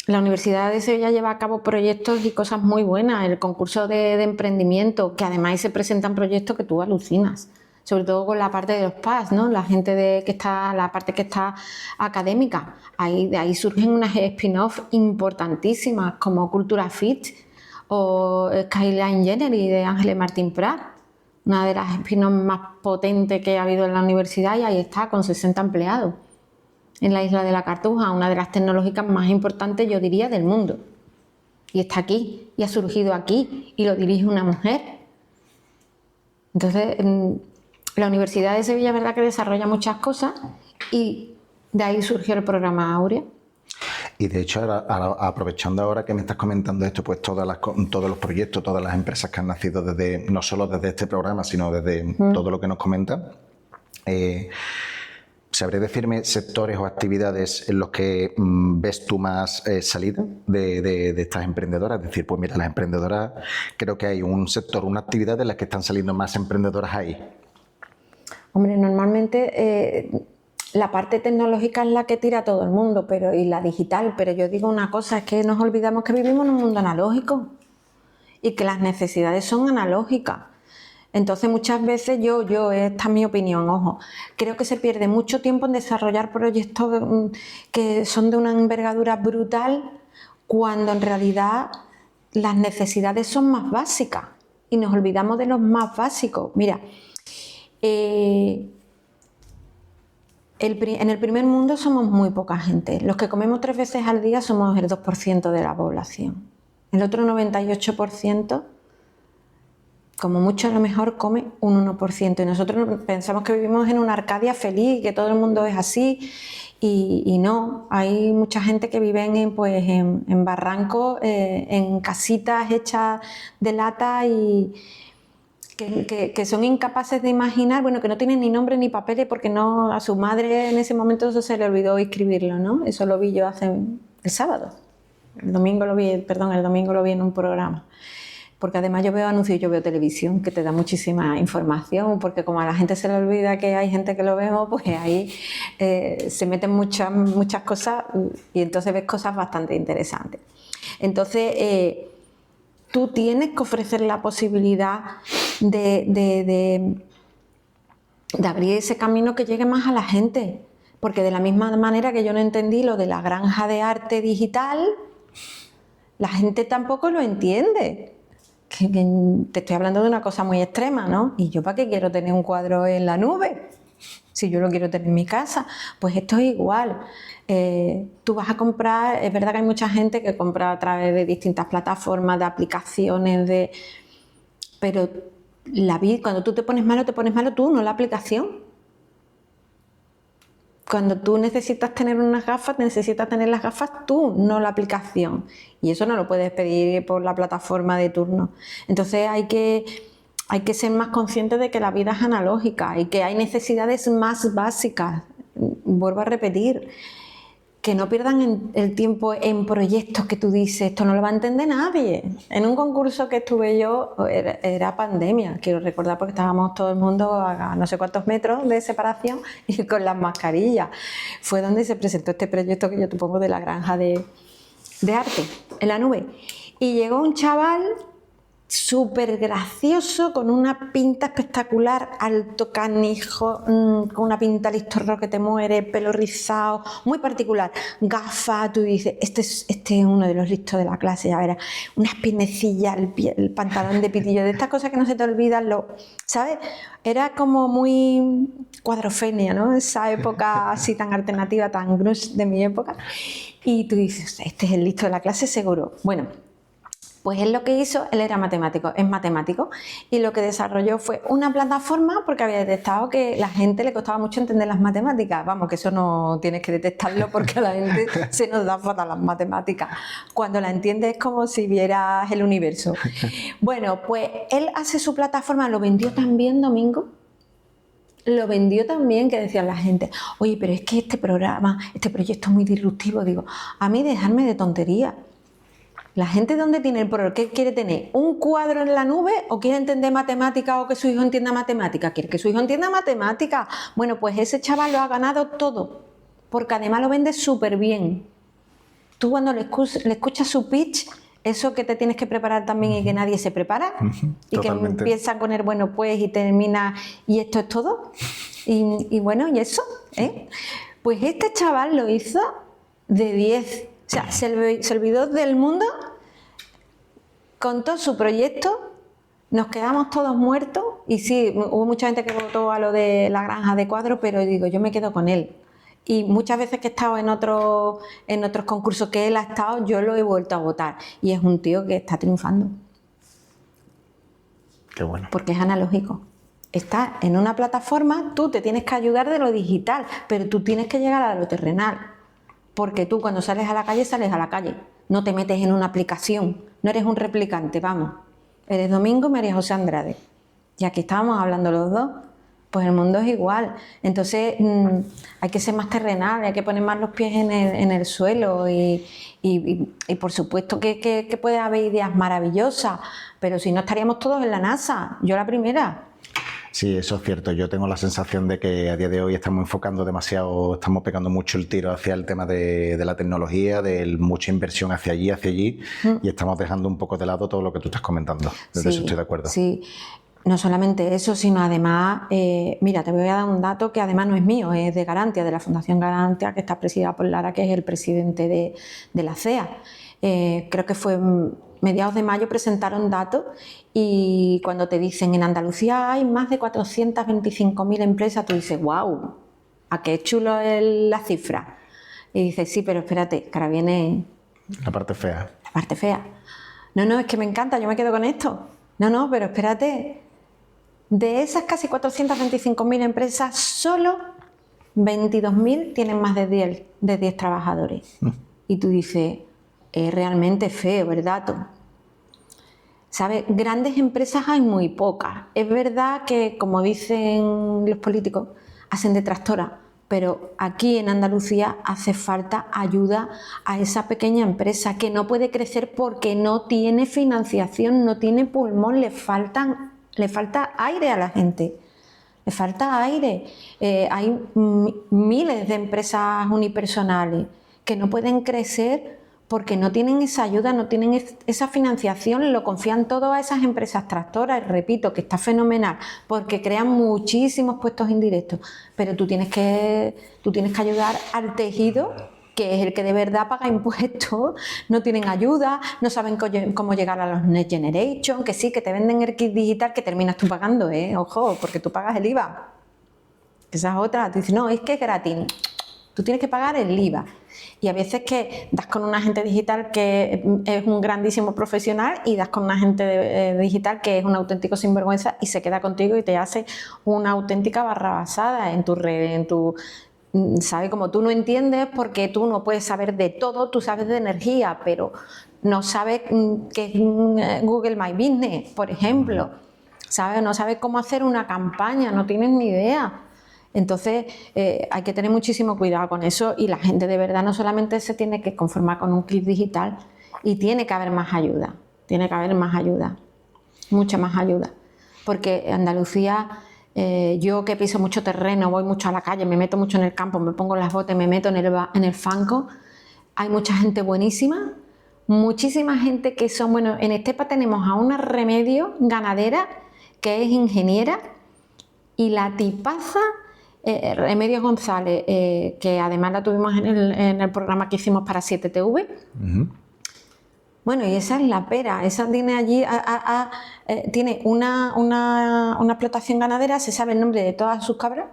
la Universidad de Sevilla lleva a cabo proyectos y cosas muy buenas. El concurso de emprendimiento, que además se presentan proyectos que tú alucinas. Sobre todo con la parte de los PAS, ¿no? La parte que está académica. De ahí surgen unas spin-off importantísimas como Cultura Fit o Skyline Genery de Ángeles Martín Prat, una de las spin-off más potentes que ha habido en la universidad, y ahí está, con 60 empleados. En la isla de la Cartuja, una de las tecnológicas más importantes, yo diría, del mundo. Y está aquí, y ha surgido aquí, y lo dirige una mujer. Entonces, la Universidad de Sevilla, verdad que desarrolla muchas cosas, y de ahí surgió el programa Áurea. Y de hecho, aprovechando ahora que me estás comentando esto, pues todos los proyectos, todas las empresas que han nacido no solo desde este programa, sino desde todo lo que nos comentas, ¿sabrías decirme sectores o actividades en los que ves tú más salida de estas emprendedoras? Es decir, pues mira, las emprendedoras, creo que hay un sector, una actividad en la que están saliendo más emprendedoras ahí. Hombre, normalmente la parte tecnológica es la que tira a todo el mundo, y la digital, pero yo digo una cosa, es que nos olvidamos que vivimos en un mundo analógico y que las necesidades son analógicas. Entonces muchas veces esta es mi opinión, ojo, creo que se pierde mucho tiempo en desarrollar proyectos que son de una envergadura brutal, cuando en realidad las necesidades son más básicas y nos olvidamos de los más básicos. Mira, en el primer mundo somos muy poca gente. Los que comemos 3 veces al día somos el 2% de la población. El otro 98%, como mucho a lo mejor, come un 1%. Y nosotros pensamos que vivimos en una Arcadia feliz, que todo el mundo es así. Y no, hay mucha gente que vive en barrancos, en casitas hechas de lata y que son incapaces de imaginar, que no tienen ni nombre ni papeles, porque a su madre en ese momento eso se le olvidó escribirlo, ¿no? Eso lo vi yo el sábado. El domingo lo vi en un programa. Porque además yo veo anuncios, yo veo televisión, que te da muchísima información, porque como a la gente se le olvida que hay gente que lo vemos, pues ahí se meten muchas cosas y entonces ves cosas bastante interesantes. Entonces, tú tienes que ofrecer la posibilidad de abrir ese camino que llegue más a la gente, porque de la misma manera que yo no entendí lo de la granja de arte digital, la gente tampoco lo entiende. Que te estoy hablando de una cosa muy extrema, ¿no? ¿Y yo para qué quiero tener un cuadro en la nube? Si yo lo quiero tener en mi casa, pues esto es igual. Tú vas a comprar, es verdad que hay mucha gente que compra a través de distintas plataformas, de aplicaciones, pero cuando tú te pones malo tú, no la aplicación. Cuando tú necesitas tener unas gafas, necesitas tener las gafas tú, no la aplicación. Y eso no lo puedes pedir por la plataforma de turno. Entonces hay que ser más conscientes de que la vida es analógica y que hay necesidades más básicas. Vuelvo a repetir, que no pierdan el tiempo en proyectos que tú dices, esto no lo va a entender nadie. En un concurso que estuve yo, era pandemia, quiero recordar, porque estábamos todo el mundo a no sé cuántos metros de separación y con las mascarillas. Fue donde se presentó este proyecto que yo te pongo de la granja de arte en la nube. Y llegó un chaval súper gracioso, con una pinta espectacular, alto, canijo, con una pinta listorro que te muere, pelo rizado, muy particular, gafas. Tú dices, este es uno de los listos de la clase, ya verás, unas piernecillas, el pantalón de pitillo, de estas cosas que no se te olvidan, ¿sabes? Era como muy cuadrofenia, ¿no? Esa época así tan alternativa, tan grunge de mi época. Y tú dices, este es el listo de la clase seguro. Bueno, pues él lo que hizo, él era matemático, es matemático, y lo que desarrolló fue una plataforma, porque había detectado que a la gente le costaba mucho entender las matemáticas. Vamos, que eso no tienes que detectarlo porque a la gente se nos da fatal las matemáticas. Cuando la entiendes es como si vieras el universo. Bueno, pues él hace su plataforma, lo vendió también, Domingo. Lo vendió también, que decía la gente, oye, pero es que este proyecto es muy disruptivo. Digo, a mí dejarme de tonterías. La gente, ¿dónde tiene el problema? ¿Qué quiere tener? ¿Un cuadro en la nube o quiere entender matemática o que su hijo entienda matemática? ¿Quiere que su hijo entienda matemática? Bueno, pues ese chaval lo ha ganado todo, porque además lo vende súper bien. Tú cuando le escuchas su pitch, eso que te tienes que preparar también y que nadie se prepara, y Totalmente. que empieza a poner bueno pues y termina y esto es todo. Y bueno, y eso, ¿eh? Pues este chaval lo hizo de 10. O sea, se olvidó del mundo, contó su proyecto, nos quedamos todos muertos y sí, hubo mucha gente que votó a lo de la granja de cuadros, pero digo, yo me quedo con él. Y muchas veces que he estado en otros concursos que él ha estado, yo lo he vuelto a votar. Y es un tío que está triunfando. Qué bueno. Porque es analógico. Está en una plataforma, tú te tienes que ayudar de lo digital, pero tú tienes que llegar a lo terrenal. Porque tú cuando sales a la calle, no te metes en una aplicación, no eres un replicante, vamos. Eres Domingo María José Andrade. Y aquí estábamos hablando los dos, pues el mundo es igual. Entonces hay que ser más terrenal, hay que poner más los pies en el suelo y por supuesto que puede haber ideas maravillosas, pero si no estaríamos todos en la NASA, yo la primera. Sí, eso es cierto. Yo tengo la sensación de que a día de hoy estamos enfocando demasiado, estamos pegando mucho el tiro hacia el tema de la tecnología, de mucha inversión hacia allí, y estamos dejando un poco de lado todo lo que tú estás comentando. Desde eso estoy de acuerdo. Sí, no solamente eso, sino además, mira, te voy a dar un dato que además no es mío, es de Garantia, de la Fundación Garantia, que está presidida por Lara, que es el presidente de la CEA. Creo que fue mediados de mayo, presentaron datos y cuando te dicen en Andalucía hay más de 425.000 empresas, tú dices, wow, ¿a qué chulo es la cifra? Y dices, sí, pero espérate, que ahora viene la parte fea. La parte fea. No, es que me encanta, yo me quedo con esto. No, pero espérate, de esas casi 425.000 empresas, solo 22.000 tienen más de 10 trabajadores. Y tú dices, es realmente feo el dato. ¿Sabes? Grandes empresas hay muy pocas. Es verdad que, como dicen los políticos, hacen de tractora, pero aquí en Andalucía hace falta ayuda a esa pequeña empresa que no puede crecer porque no tiene financiación, no tiene pulmón, le falta aire a la gente. Le falta aire. Hay miles de empresas unipersonales que no pueden crecer porque no tienen esa ayuda, no tienen esa financiación, lo confían todo a esas empresas tractoras, y repito, que está fenomenal, porque crean muchísimos puestos indirectos, pero tú tienes que ayudar al tejido, que es el que de verdad paga impuestos, no tienen ayuda, no saben cómo llegar a los Next Generation, que sí, que te venden el kit digital que terminas tú pagando, ojo, porque tú pagas el IVA. Esa es otra. Te dice, no, es que es gratis. Tú tienes que pagar el IVA. Y a veces que das con un agente digital que es un grandísimo profesional y das con un agente digital que es un auténtico sinvergüenza y se queda contigo y te hace una auténtica barrabasada en tu red, ¿sabes? Como tú no entiendes porque tú no puedes saber de todo, tú sabes de energía, pero no sabes qué es Google My Business, por ejemplo, ¿sabes? No sabes cómo hacer una campaña, no tienes ni idea. Entonces hay que tener muchísimo cuidado con eso y la gente de verdad no solamente se tiene que conformar con un clip digital y tiene que haber más ayuda, mucha más ayuda, porque Andalucía, yo que piso mucho terreno, voy mucho a la calle, me meto mucho en el campo, me pongo las botas, me meto en el fango, hay mucha gente buenísima, muchísima gente que son, bueno, en Estepa tenemos a una Remedio ganadera que es ingeniera y la tipaza Remedios González, que además la tuvimos en el programa que hicimos para 7TV. Bueno, y esa es la pera, esa tiene allí, tiene una explotación ganadera, se sabe el nombre de todas sus cabras,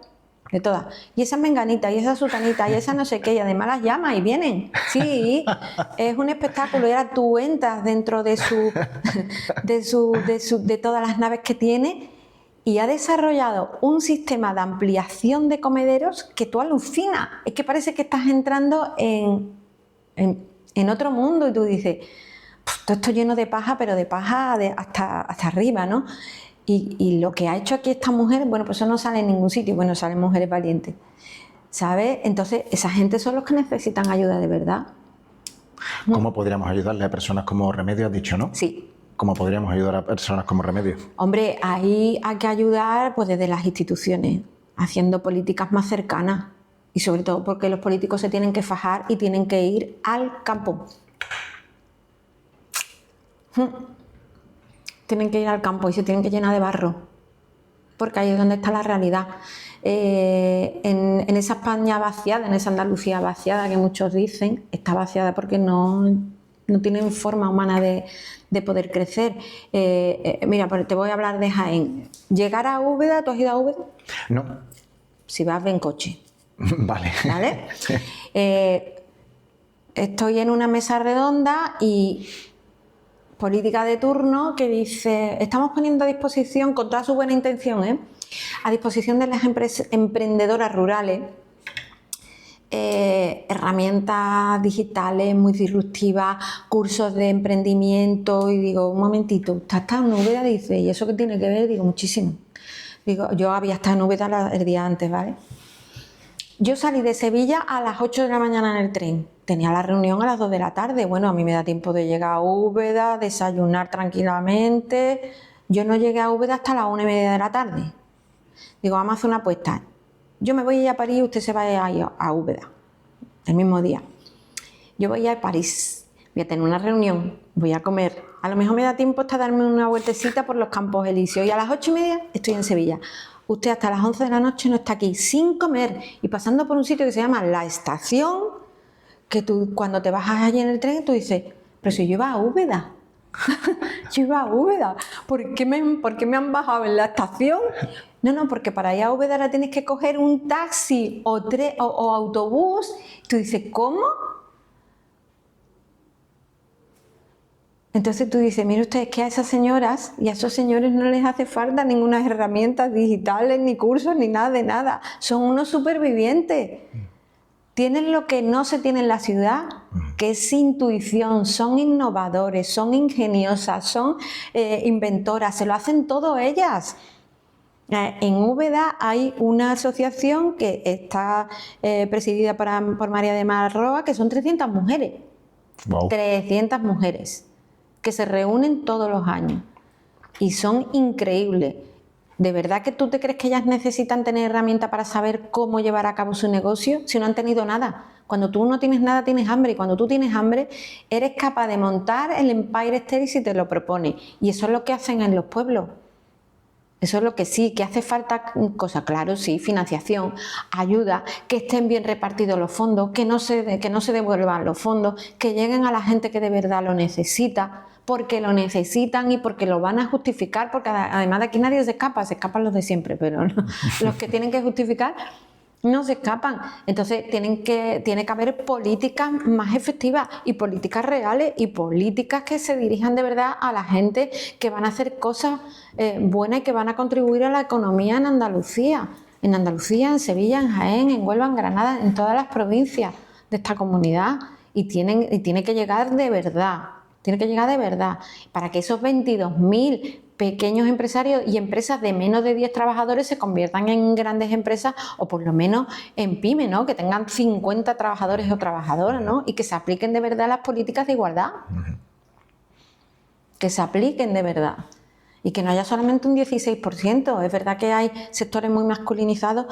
de todas, y esa es menganita, y esa es sutanita, y esa no sé qué, y además las llama y vienen, sí, es un espectáculo, y ahora tú entras dentro de de todas las naves que tiene, y ha desarrollado un sistema de ampliación de comederos que tú alucinas. Es que parece que estás entrando en otro mundo y tú dices, todo esto lleno de paja, pero de paja hasta arriba, ¿no? Y lo que ha hecho aquí esta mujer, bueno, pues eso no sale en ningún sitio, bueno, salen mujeres valientes, ¿sabes? Entonces, esa gente son los que necesitan ayuda de verdad. ¿Cómo podríamos ayudarle a personas como Remedio, has dicho, no? Sí. ¿Cómo podríamos ayudar a personas como Remedio? Hombre, ahí hay que ayudar pues desde las instituciones, haciendo políticas más cercanas y sobre todo porque los políticos se tienen que fajar y tienen que ir al campo. Tienen que ir al campo y se tienen que llenar de barro, porque ahí es donde está la realidad. En esa España vaciada, en esa Andalucía vaciada que muchos dicen, está vaciada porque no tienen forma humana de poder crecer. Mira, te voy a hablar de Jaén. Llegar a Úbeda, ¿tú has ido a Úbeda? No. Si vas, ven coche. Vale. ¿Vale? Estoy en una mesa redonda y política de turno que dice, estamos poniendo a disposición, con toda su buena intención, a disposición de las emprendedoras rurales, herramientas digitales muy disruptivas, cursos de emprendimiento, y digo, un momentito, ¿usted está en Úbeda? Dice, ¿y eso qué tiene que ver? Digo, muchísimo. Digo, yo había estado en Úbeda el día antes, ¿vale? Yo salí de Sevilla a las 8 de la mañana en el tren, tenía la reunión a las 2 de la tarde, bueno, a mí me da tiempo de llegar a Úbeda, desayunar tranquilamente, yo no llegué a Úbeda hasta las 1:30 de la tarde. Digo, vamos a hacer una apuesta. Yo me voy a ir a París y usted se va a ir a Úbeda, el mismo día. Yo voy a ir a París, voy a tener una reunión, voy a comer. A lo mejor me da tiempo hasta darme una vueltecita por los Campos Elíseos y a las 8:30 estoy en Sevilla. Usted hasta las 11 de la noche no está aquí sin comer y pasando por un sitio que se llama La Estación, que tú cuando te bajas allí en el tren tú dices, pero si yo iba a Úbeda. Yo iba a Úbeda, ¿por qué me han bajado en la estación? No, porque para ir a Úbeda ahora tienes que coger un taxi o autobús. Tú dices, ¿cómo? Entonces tú dices, mire usted, es que a esas señoras y a esos señores no les hace falta ninguna herramientas digitales, ni cursos, ni nada de nada. Son unos supervivientes. Tienen lo que no se tiene en la ciudad, que es intuición, son innovadores, son ingeniosas, son inventoras, se lo hacen todo ellas. En Úbeda hay una asociación que está presidida por María de Mar Roa, que son 300 mujeres. Wow. 300 mujeres que se reúnen todos los años y son increíbles. ¿De verdad que tú te crees que ellas necesitan tener herramientas para saber cómo llevar a cabo su negocio si no han tenido nada? Cuando tú no tienes nada, tienes hambre. Y cuando tú tienes hambre, eres capaz de montar el Empire State si te lo propones. Y eso es lo que hacen en los pueblos. Eso es lo que sí, que hace falta cosas, claro, sí, financiación, ayuda, que estén bien repartidos los fondos, que no se devuelvan los fondos, que lleguen a la gente que de verdad lo necesita, porque lo necesitan y porque lo van a justificar, porque además de aquí nadie se escapan los de siempre, pero no, los que tienen que justificar no se escapan. Entonces tiene que haber políticas más efectivas y políticas reales y políticas que se dirijan de verdad a la gente, que van a hacer cosas buenas y que van a contribuir a la economía en Andalucía. En Sevilla, en Jaén, en Huelva, en Granada, en todas las provincias de esta comunidad. Y tiene que llegar de verdad. Tiene que llegar de verdad para que esos 22.000 pequeños empresarios y empresas de menos de 10 trabajadores se conviertan en grandes empresas, o por lo menos en pyme, ¿no? Que tengan 50 trabajadores o trabajadoras, ¿no? Y que se apliquen de verdad las políticas de igualdad. Que se apliquen de verdad. Y que no haya solamente un 16%. Es verdad que hay sectores muy masculinizados,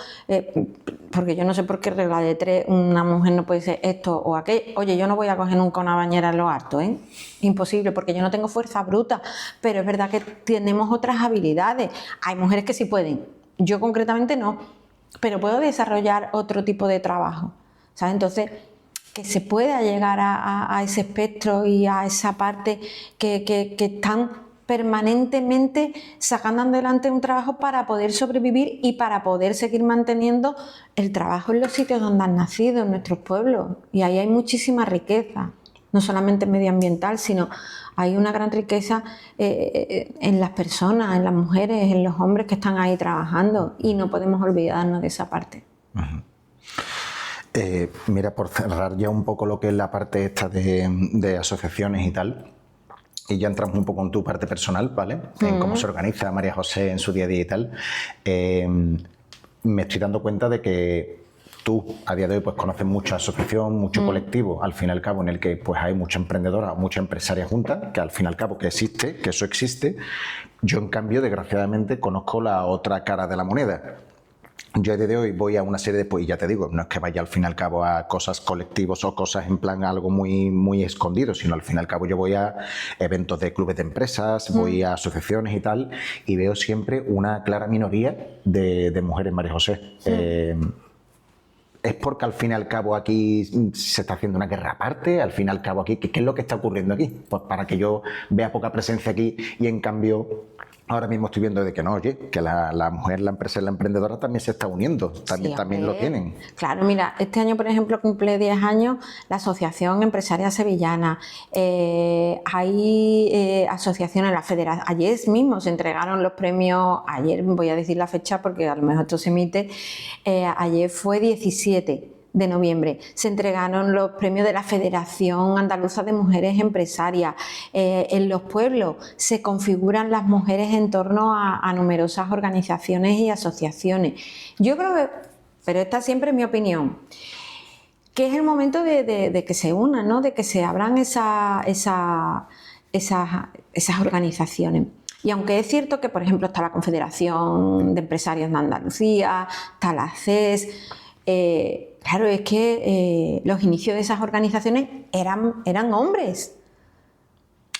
porque yo no sé por qué regla de 3 una mujer no puede ser esto o aquello. Oye, yo no voy a coger nunca una bañera en lo harto, ¿eh? Imposible, porque yo no tengo fuerza bruta, pero es verdad que tenemos otras habilidades. Hay mujeres que sí pueden, yo concretamente no, pero puedo desarrollar otro tipo de trabajo, ¿sabes? Entonces, que se pueda llegar a ese espectro y a esa parte que están permanentemente sacando adelante un trabajo para poder sobrevivir y para poder seguir manteniendo el trabajo en los sitios donde han nacido, en nuestros pueblos. Y ahí hay muchísima riqueza, no solamente medioambiental, sino hay una gran riqueza en las personas, en las mujeres, en los hombres que están ahí trabajando, y no podemos olvidarnos de esa parte. Mira, por cerrar ya un poco lo que es la parte esta de asociaciones y tal, y ya entramos un poco en tu parte personal, ¿vale? En cómo se organiza María José en su día a día y tal. Me estoy dando cuenta de que tú, a día de hoy, pues conoces mucha asociación, mucho colectivo, al fin y al cabo, en el que pues hay mucha emprendedora, mucha empresaria junta, que al fin y al cabo que existe, que eso existe. Yo, en cambio, desgraciadamente, conozco la otra cara de la moneda. Yo a día de hoy voy a una serie de, pues ya te digo, no es que vaya al fin y al cabo a cosas colectivos o cosas en plan algo muy, muy escondido, sino al fin y al cabo yo voy a eventos de clubes de empresas, voy a asociaciones y tal, y veo siempre una clara minoría de mujeres, María José. ¿Es porque al fin y al cabo aquí se está haciendo una guerra aparte? Al fin y al cabo aquí, ¿qué es lo que está ocurriendo aquí? Pues para que yo vea poca presencia aquí, y en cambio ahora mismo estoy viendo de que no, oye, que la mujer, la empresa y la emprendedora también se está uniendo, también lo tienen. Claro, mira, este año, por ejemplo, cumple 10 años la Asociación Empresaria Sevillana. Hay asociaciones, la Federación. Ayer mismo se entregaron los premios, ayer voy a decir la fecha porque a lo mejor esto se emite, ayer fue 17 de noviembre, se entregaron los premios de la Federación Andaluza de Mujeres Empresarias. En los pueblos se configuran las mujeres en torno a numerosas organizaciones y asociaciones. Yo creo que, pero esta siempre es mi opinión, que es el momento de que se unan, ¿no? De que se abran esas organizaciones. Y aunque es cierto que, por ejemplo, está la Confederación de Empresarios de Andalucía, está la CES, claro, es que los inicios de esas organizaciones eran hombres.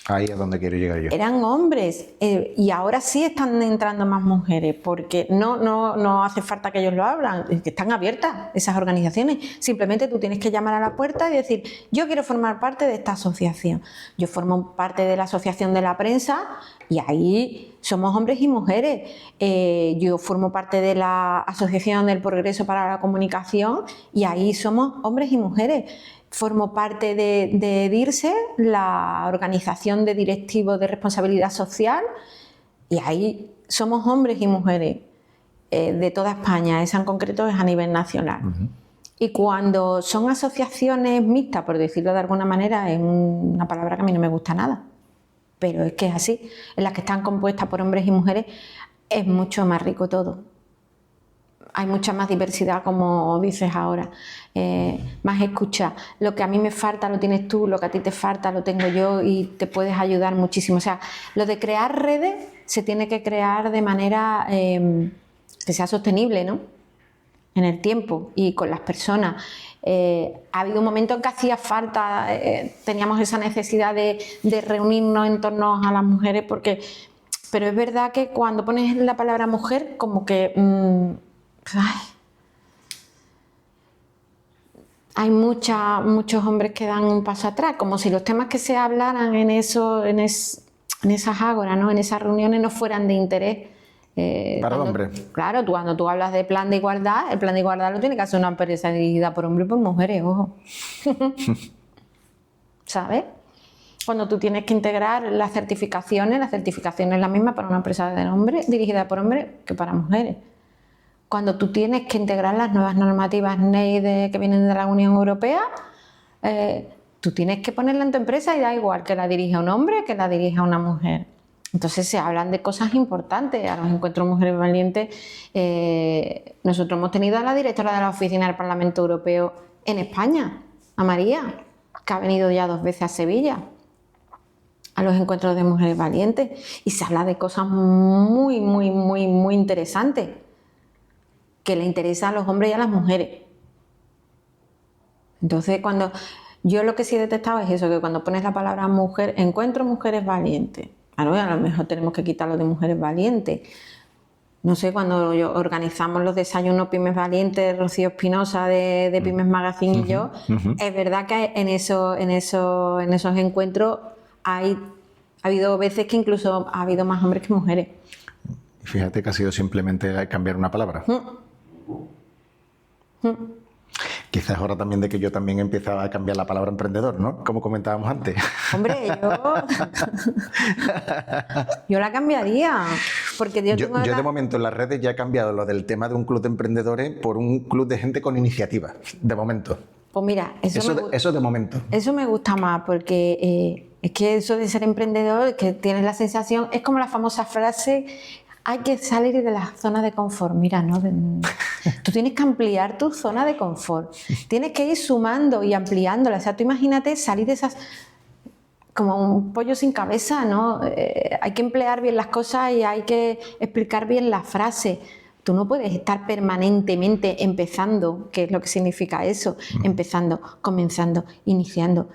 Ahí es donde quiero llegar yo. Eran hombres, y ahora sí están entrando más mujeres, porque no hace falta que ellos lo hablan, es que están abiertas esas organizaciones. Simplemente tú tienes que llamar a la puerta y decir, yo quiero formar parte de esta asociación. Yo formo parte de la Asociación de la Prensa, y ahí somos hombres y mujeres. Yo formo parte de la Asociación del Progreso para la Comunicación, y ahí somos hombres y mujeres. Formo parte de DIRSE, la Organización de Directivos de Responsabilidad Social, y ahí somos hombres y mujeres de toda España. Esa en concreto es a nivel nacional. Y cuando son asociaciones mixtas, por decirlo de alguna manera, es una palabra que a mí no me gusta nada, pero es que es así, en las que están compuestas por hombres y mujeres, es mucho más rico todo. Hay mucha más diversidad, como dices ahora, más escucha. Lo que a mí me falta lo tienes tú, lo que a ti te falta lo tengo yo, y te puedes ayudar muchísimo. O sea, lo de crear redes se tiene que crear de manera que sea sostenible, ¿no? En el tiempo y con las personas. Ha habido un momento en que hacía falta, teníamos esa necesidad de reunirnos en torno a las mujeres, porque Pero es verdad que cuando pones la palabra mujer, como que hay muchos hombres que dan un paso atrás, como si los temas que se hablaran en esas ágoras, ¿no? En esas reuniones no fueran de interés. Para el hombre. Claro, cuando tú hablas de plan de igualdad, el plan de igualdad lo tiene que hacer una empresa dirigida por hombres y por mujeres, ojo. ¿Sabes? Cuando tú tienes que integrar la certificación es la misma para una empresa de hombres, dirigida por hombres que para mujeres. Cuando tú tienes que integrar las nuevas normativas NEI que vienen de la Unión Europea, tú tienes que ponerla en tu empresa y da igual que la dirija un hombre que la dirija una mujer. Entonces se hablan de cosas importantes. A los encuentros Mujeres Valientes, nosotros hemos tenido a la directora de la oficina del Parlamento Europeo en España, a María, que ha venido ya 2 veces a Sevilla, a los encuentros de Mujeres Valientes, y se habla de cosas muy, muy, muy, muy interesantes que le interesan a los hombres y a las mujeres. Entonces, yo lo que sí he detectado es eso, que cuando pones la palabra mujer, encuentro Mujeres Valientes, claro, a lo mejor tenemos que quitarlo de Mujeres Valientes. No sé, cuando organizamos los desayunos Pymes Valientes, Rocío Espinosa de Pymes Magazine y yo, es verdad que en esos encuentros ha habido veces que incluso ha habido más hombres que mujeres. Fíjate que ha sido simplemente cambiar una palabra. Quizás es hora también de que yo también empiece a cambiar la palabra emprendedor, ¿no? Como comentábamos antes. Hombre, yo la cambiaría. Porque yo de momento en las redes ya he cambiado lo del tema de un club de emprendedores por un club de gente con iniciativa, de momento. Pues mira, eso de momento. Eso me gusta más porque es que eso de ser emprendedor, que tienes la sensación, es como la famosa frase: hay que salir de la zona de confort. Mira, ¿no? Tú tienes que ampliar tu zona de confort. Tienes que ir sumando y ampliándola. O sea, tú imagínate salir de esas... como un pollo sin cabeza, ¿no? Hay que emplear bien las cosas y hay que explicar bien las frases. Tú no puedes estar permanentemente empezando, ¿qué es lo que significa eso? Empezando, comenzando, iniciando.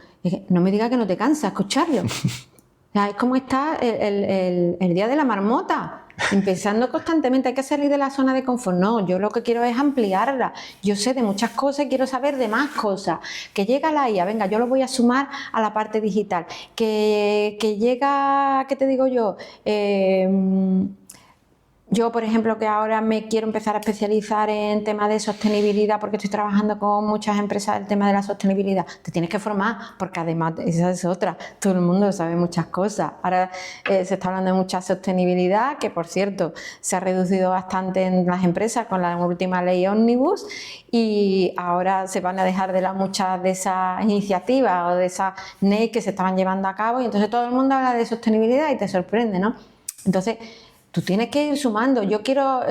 No me digas que no te cansa escucharlo. O sea, es como está el día de la marmota. Empezando constantemente, hay que salir de la zona de confort. No, yo lo que quiero es ampliarla. Yo sé de muchas cosas y quiero saber de más cosas. Que llega la IA, venga, yo lo voy a sumar a la parte digital. Que llega, ¿qué te digo yo? Yo, por ejemplo, que ahora me quiero empezar a especializar en temas de sostenibilidad porque estoy trabajando con muchas empresas del tema de la sostenibilidad. Te tienes que formar porque además esa es otra. Todo el mundo sabe muchas cosas. Ahora se está hablando de mucha sostenibilidad, que por cierto se ha reducido bastante en las empresas con la última ley Omnibus, y ahora se van a dejar de lado muchas de esas iniciativas o de esas NEI que se estaban llevando a cabo, y entonces todo el mundo habla de sostenibilidad y te sorprende, ¿no? Entonces, tú tienes que ir sumando. Yo quiero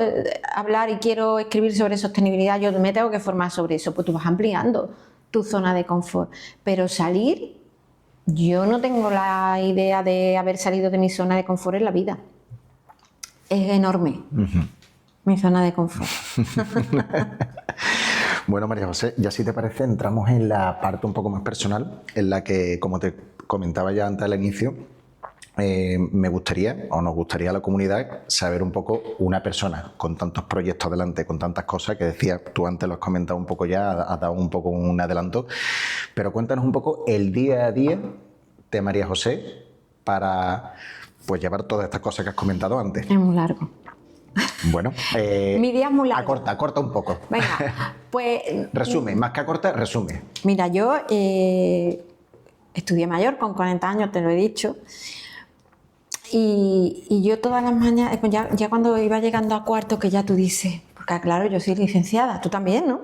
hablar y quiero escribir sobre sostenibilidad, yo me tengo que formar sobre eso. Pues tú vas ampliando tu zona de confort. Pero salir, yo no tengo la idea de haber salido de mi zona de confort en la vida. Es enorme, mi zona de confort. Bueno, María José, ya si te parece, entramos en la parte un poco más personal, en la que, como te comentaba ya antes al inicio, me gustaría, o nos gustaría a la comunidad, saber un poco una persona con tantos proyectos adelante, con tantas cosas que decías, tú antes lo has comentado un poco ya, has dado un poco un adelanto, pero cuéntanos un poco el día a día de María José para pues llevar todas estas cosas que has comentado antes. Es muy largo. Bueno, mi día es muy largo. Acorta un poco. Venga, pues... Resume, más que acorta, resume. Mira, yo estudié mayor con 40 años, te lo he dicho. Y yo todas las mañanas, ya cuando iba llegando a cuarto, que ya tú dices, porque claro, yo soy licenciada, tú también, ¿no?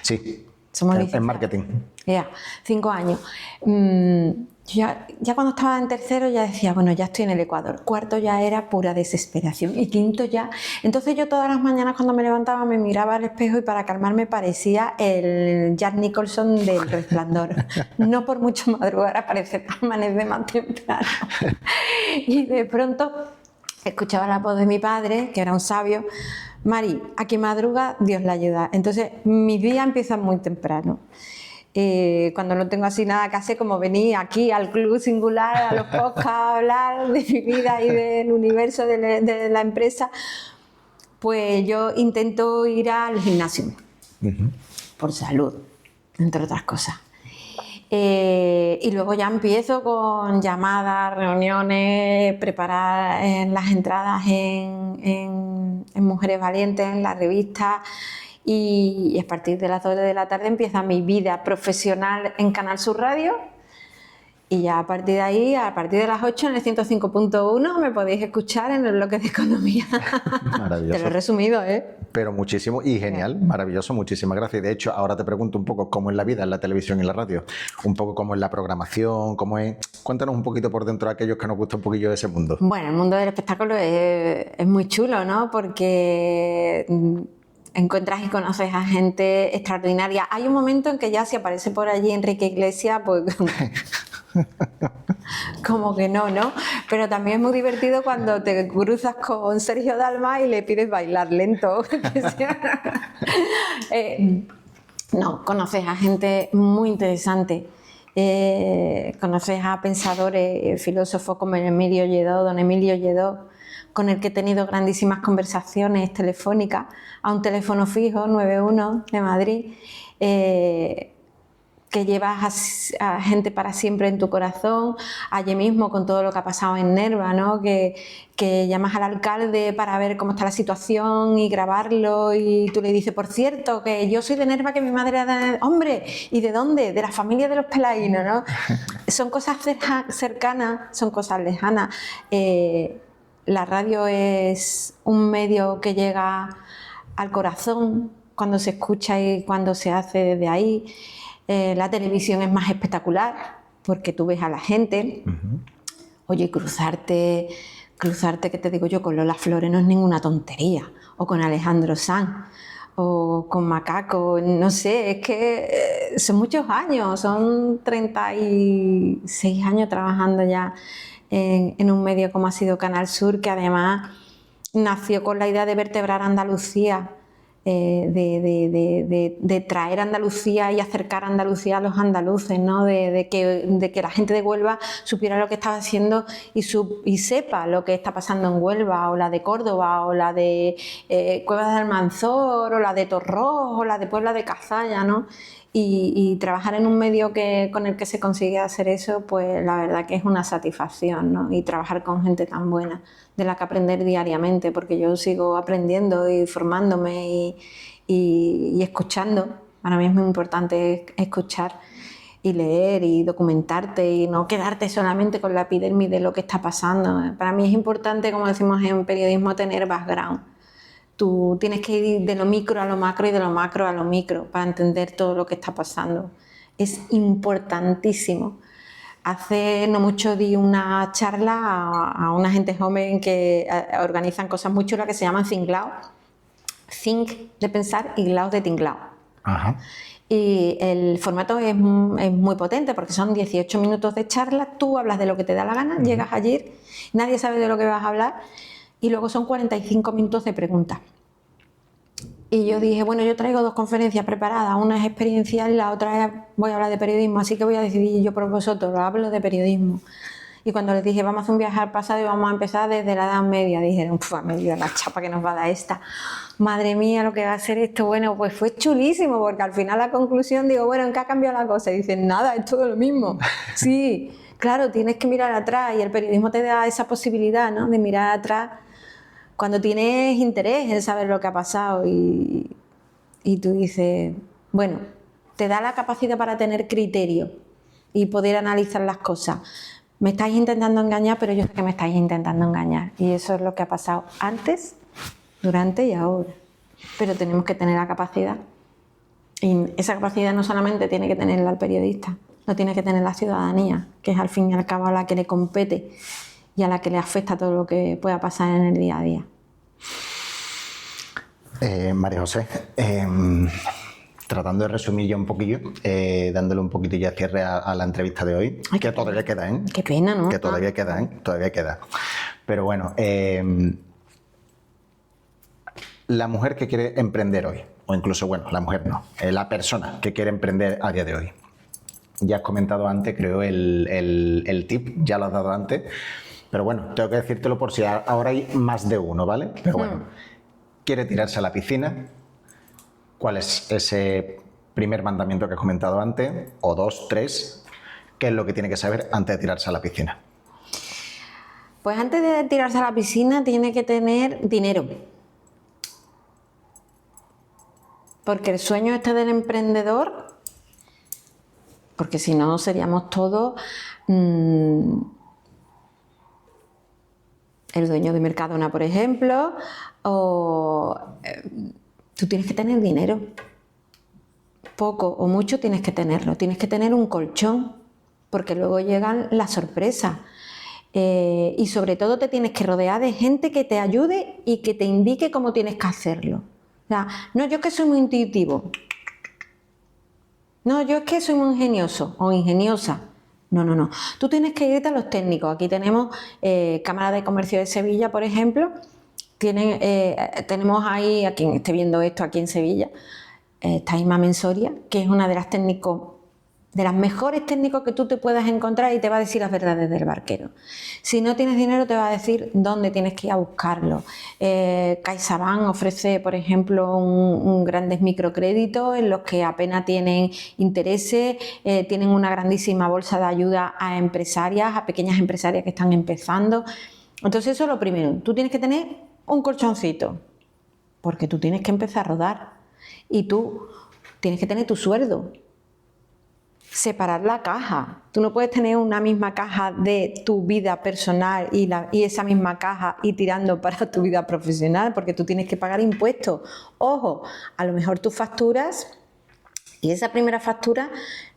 Sí, somos licenciadas. En marketing. Ya, 5 años. Ya cuando estaba en tercero ya decía, bueno, ya estoy en el Ecuador. Cuarto ya era pura desesperación y quinto ya. Entonces yo todas las mañanas cuando me levantaba me miraba al espejo y para calmarme parecía el Jack Nicholson del Resplandor. No por mucho madrugar, parece que amanece más temprano. Y de pronto escuchaba la voz de mi padre, que era un sabio: Mari, a quien madruga, Dios la ayuda. Entonces mis días empiezan muy temprano. cuando no tengo así nada que hacer, como venir aquí al Club Singular, a los podcasts, a hablar de mi vida y del universo de la empresa, pues yo intento ir al gimnasio, por salud, entre otras cosas. Y luego ya empiezo con llamadas, reuniones, preparar las entradas en Mujeres Valientes, en la revista, y a partir de las 2 de la tarde empieza mi vida profesional en Canal Sur Radio. Y ya a partir de ahí, a partir de las 8 en el 105.1 me podéis escuchar en el bloque de economía. Maravilloso. Te lo he resumido, ¿eh? Pero muchísimo y genial, maravilloso, muchísimas gracias. Y de hecho, ahora te pregunto un poco cómo es la vida en la televisión y en la radio, un poco cómo es la programación, cómo es... Cuéntanos un poquito por dentro a aquellos que nos gusta un poquillo de ese mundo. Bueno, el mundo del espectáculo es muy chulo, ¿no? Porque encuentras y conoces a gente extraordinaria. Hay un momento en que ya si aparece por allí Enrique Iglesias, pues... como que no, ¿no? Pero también es muy divertido cuando te cruzas con Sergio Dalma y le pides bailar lento. No, conoces a gente muy interesante. Conoces a pensadores, filósofos como Emilio Lledó, don Emilio Lledó, con el que he tenido grandísimas conversaciones telefónicas a un teléfono fijo, 91 de Madrid, que llevas a gente para siempre en tu corazón, allí mismo con todo lo que ha pasado en Nerva, ¿no? Que llamas al alcalde para ver cómo está la situación y grabarlo, y tú le dices, por cierto, que yo soy de Nerva, que mi madre era de... ¡Hombre! ¿Y de dónde? De la familia de los Pelaínos, ¿no? Son cosas cercanas, son cosas lejanas. La radio es un medio que llega al corazón cuando se escucha y cuando se hace desde ahí. La televisión es más espectacular porque tú ves a la gente. Oye, cruzarte, que te digo yo, con Lola Flores no es ninguna tontería, o con Alejandro Sanz, o con Macaco, no sé, es que son muchos años, son 36 años trabajando ya en un medio como ha sido Canal Sur, que además nació con la idea de vertebrar Andalucía, de traer Andalucía y acercar Andalucía a los andaluces, ¿no? de que la gente de Huelva supiera lo que estaba haciendo y sepa lo que está pasando en Huelva, o la de Córdoba, o la de Cuevas de Almanzor, o la de Torrós, o la de Puebla de Cazalla, ¿no? Y trabajar en un medio con el que se consigue hacer eso, pues la verdad que es una satisfacción, ¿no? Y trabajar con gente tan buena, de la que aprender diariamente, porque yo sigo aprendiendo y formándome y escuchando. Para mí es muy importante escuchar y leer y documentarte y no quedarte solamente con la epidermis de lo que está pasando. Para mí es importante, como decimos en periodismo, tener background. Tú tienes que ir de lo micro a lo macro y de lo macro a lo micro para entender todo lo que está pasando. Es importantísimo. Hace no mucho di una charla a una gente joven que organizan cosas muy chulas que se llaman Tinglao. Think de pensar y Glao de tinglao. Ajá. Y el formato es muy potente porque son 18 minutos de charla, tú hablas de lo que te da la gana, llegas allí, nadie sabe de lo que vas a hablar, y luego son 45 minutos de preguntas. Y yo dije, bueno, yo traigo 2 conferencias preparadas, una es experiencial y la otra es, voy a hablar de periodismo, así que voy a decidir yo por vosotros, hablo de periodismo. Y cuando les dije, vamos a hacer un viaje al pasado y vamos a empezar desde la Edad Media, dijeron, a medio la chapa que nos va a dar esta. Madre mía, lo que va a ser esto. Bueno, pues fue chulísimo, porque al final la conclusión, digo, bueno, ¿en qué ha cambiado la cosa? Y dicen, nada, es todo lo mismo. Sí, claro, tienes que mirar atrás y el periodismo te da esa posibilidad, ¿no? De mirar atrás cuando tienes interés en saber lo que ha pasado y tú dices, bueno, te da la capacidad para tener criterio y poder analizar las cosas. Me estáis intentando engañar, pero yo sé que me estáis intentando engañar. Y eso es lo que ha pasado antes, durante y ahora. Pero tenemos que tener la capacidad. Y esa capacidad no solamente tiene que tenerla el periodista, lo tiene que tener la ciudadanía, que es al fin y al cabo a la que le compete y a la que le afecta todo lo que pueda pasar en el día a día. María José, tratando de resumir ya un poquillo, dándole un poquito ya cierre a la entrevista de hoy, ay, que todavía queda, ¿eh? Qué pena, ¿no? Que todavía queda, ¿eh? Todavía queda. Pero bueno, La mujer que quiere emprender hoy, o incluso, bueno, la mujer no, la persona que quiere emprender a día de hoy. Ya has comentado antes, creo, el tip, ya lo has dado antes, pero bueno, tengo que decírtelo por si ahora hay más de uno, ¿vale? Pero bueno, quiere tirarse a la piscina. ¿Cuál es ese primer mandamiento que has comentado antes? O 2, 3, ¿qué es lo que tiene que saber antes de tirarse a la piscina? Pues antes de tirarse a la piscina tiene que tener dinero. Porque el sueño este del emprendedor, porque si no seríamos todos el dueño de Mercadona, por ejemplo, o tú tienes que tener dinero. Poco o mucho tienes que tenerlo. Tienes que tener un colchón, porque luego llegan las sorpresas. Y sobre todo te tienes que rodear de gente que te ayude y que te indique cómo tienes que hacerlo. O sea, no, yo es que soy muy intuitivo. No, yo es que soy muy ingenioso o ingeniosa. No, no, no. Tú tienes que irte a los técnicos. Aquí tenemos Cámara de Comercio de Sevilla, por ejemplo. Tenemos ahí, a quien esté viendo esto aquí en Sevilla, está Inma Mensoria, que es una de las mejores técnicos que tú te puedas encontrar y te va a decir las verdades del barquero. Si no tienes dinero, te va a decir dónde tienes que ir a buscarlo. CaixaBank ofrece, por ejemplo, un grandes microcréditos en los que apenas tienen intereses, tienen una grandísima bolsa de ayuda a empresarias, a pequeñas empresarias que están empezando. Entonces eso es lo primero. Tú tienes que tener un colchoncito, porque tú tienes que empezar a rodar y tú tienes que tener tu sueldo. Separar la caja. Tú no puedes tener una misma caja de tu vida personal y esa misma caja ir tirando para tu vida profesional, porque tú tienes que pagar impuestos. Ojo, a lo mejor tú facturas y esa primera factura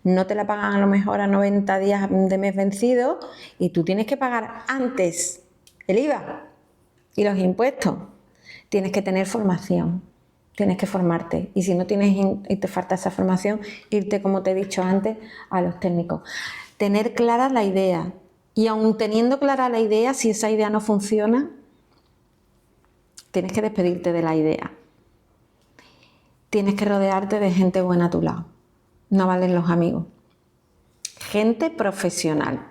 no te la pagan a lo mejor a 90 días de mes vencido y tú tienes que pagar antes el IVA y los impuestos. Tienes que tener formación. Tienes que formarte y si no tienes y te falta esa formación, irte, como te he dicho antes, a los técnicos. Tener clara la idea y aun teniendo clara la idea, si esa idea no funciona, tienes que despedirte de la idea. Tienes que rodearte de gente buena a tu lado. No valen los amigos. Gente profesional.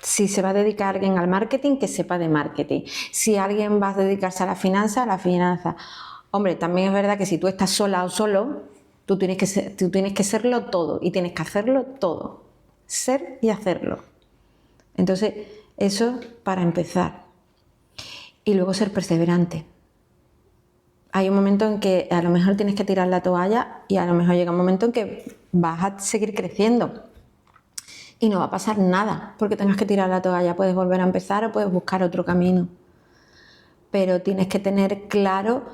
Si se va a dedicar alguien al marketing, que sepa de marketing. Si alguien va a dedicarse a la finanza, Hombre, también es verdad que si tú estás sola o solo, tú tienes que serlo todo y tienes que hacerlo todo. Ser y hacerlo. Entonces, eso para empezar. Y luego ser perseverante. Hay un momento en que a lo mejor tienes que tirar la toalla y a lo mejor llega un momento en que vas a seguir creciendo. Y no va a pasar nada porque tengas que tirar la toalla. Puedes volver a empezar o puedes buscar otro camino. Pero tienes que tener claro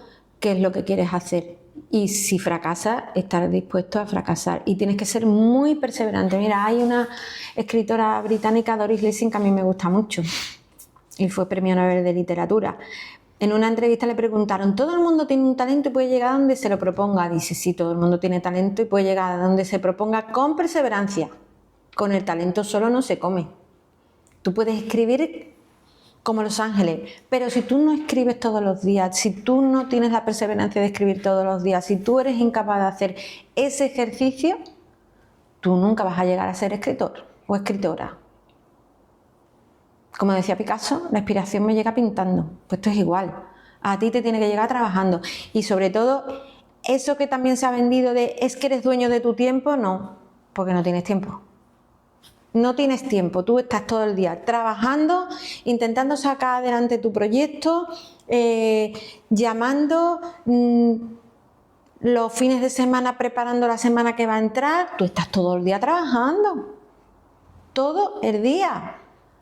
qué es lo que quieres hacer. Y si fracasas, estar dispuesto a fracasar. Y tienes que ser muy perseverante. Mira, hay una escritora británica, Doris Lessing, que a mí me gusta mucho. Y fue premio Nobel de Literatura. En una entrevista le preguntaron, ¿todo el mundo tiene un talento y puede llegar a donde se lo proponga? Dice, sí, todo el mundo tiene talento y puede llegar a donde se proponga con perseverancia. Con el talento solo no se come. Tú puedes escribir como Los Ángeles, pero si tú no escribes todos los días, si tú no tienes la perseverancia de escribir todos los días, si tú eres incapaz de hacer ese ejercicio, tú nunca vas a llegar a ser escritor o escritora. Como decía Picasso, la inspiración me llega pintando. Pues esto es igual. A ti te tiene que llegar trabajando. Y sobre todo, eso que también se ha vendido de es que eres dueño de tu tiempo, no, porque no tienes tiempo. No tienes tiempo, tú estás todo el día trabajando, intentando sacar adelante tu proyecto, llamando, los fines de semana preparando la semana que va a entrar, tú estás todo el día trabajando, todo el día,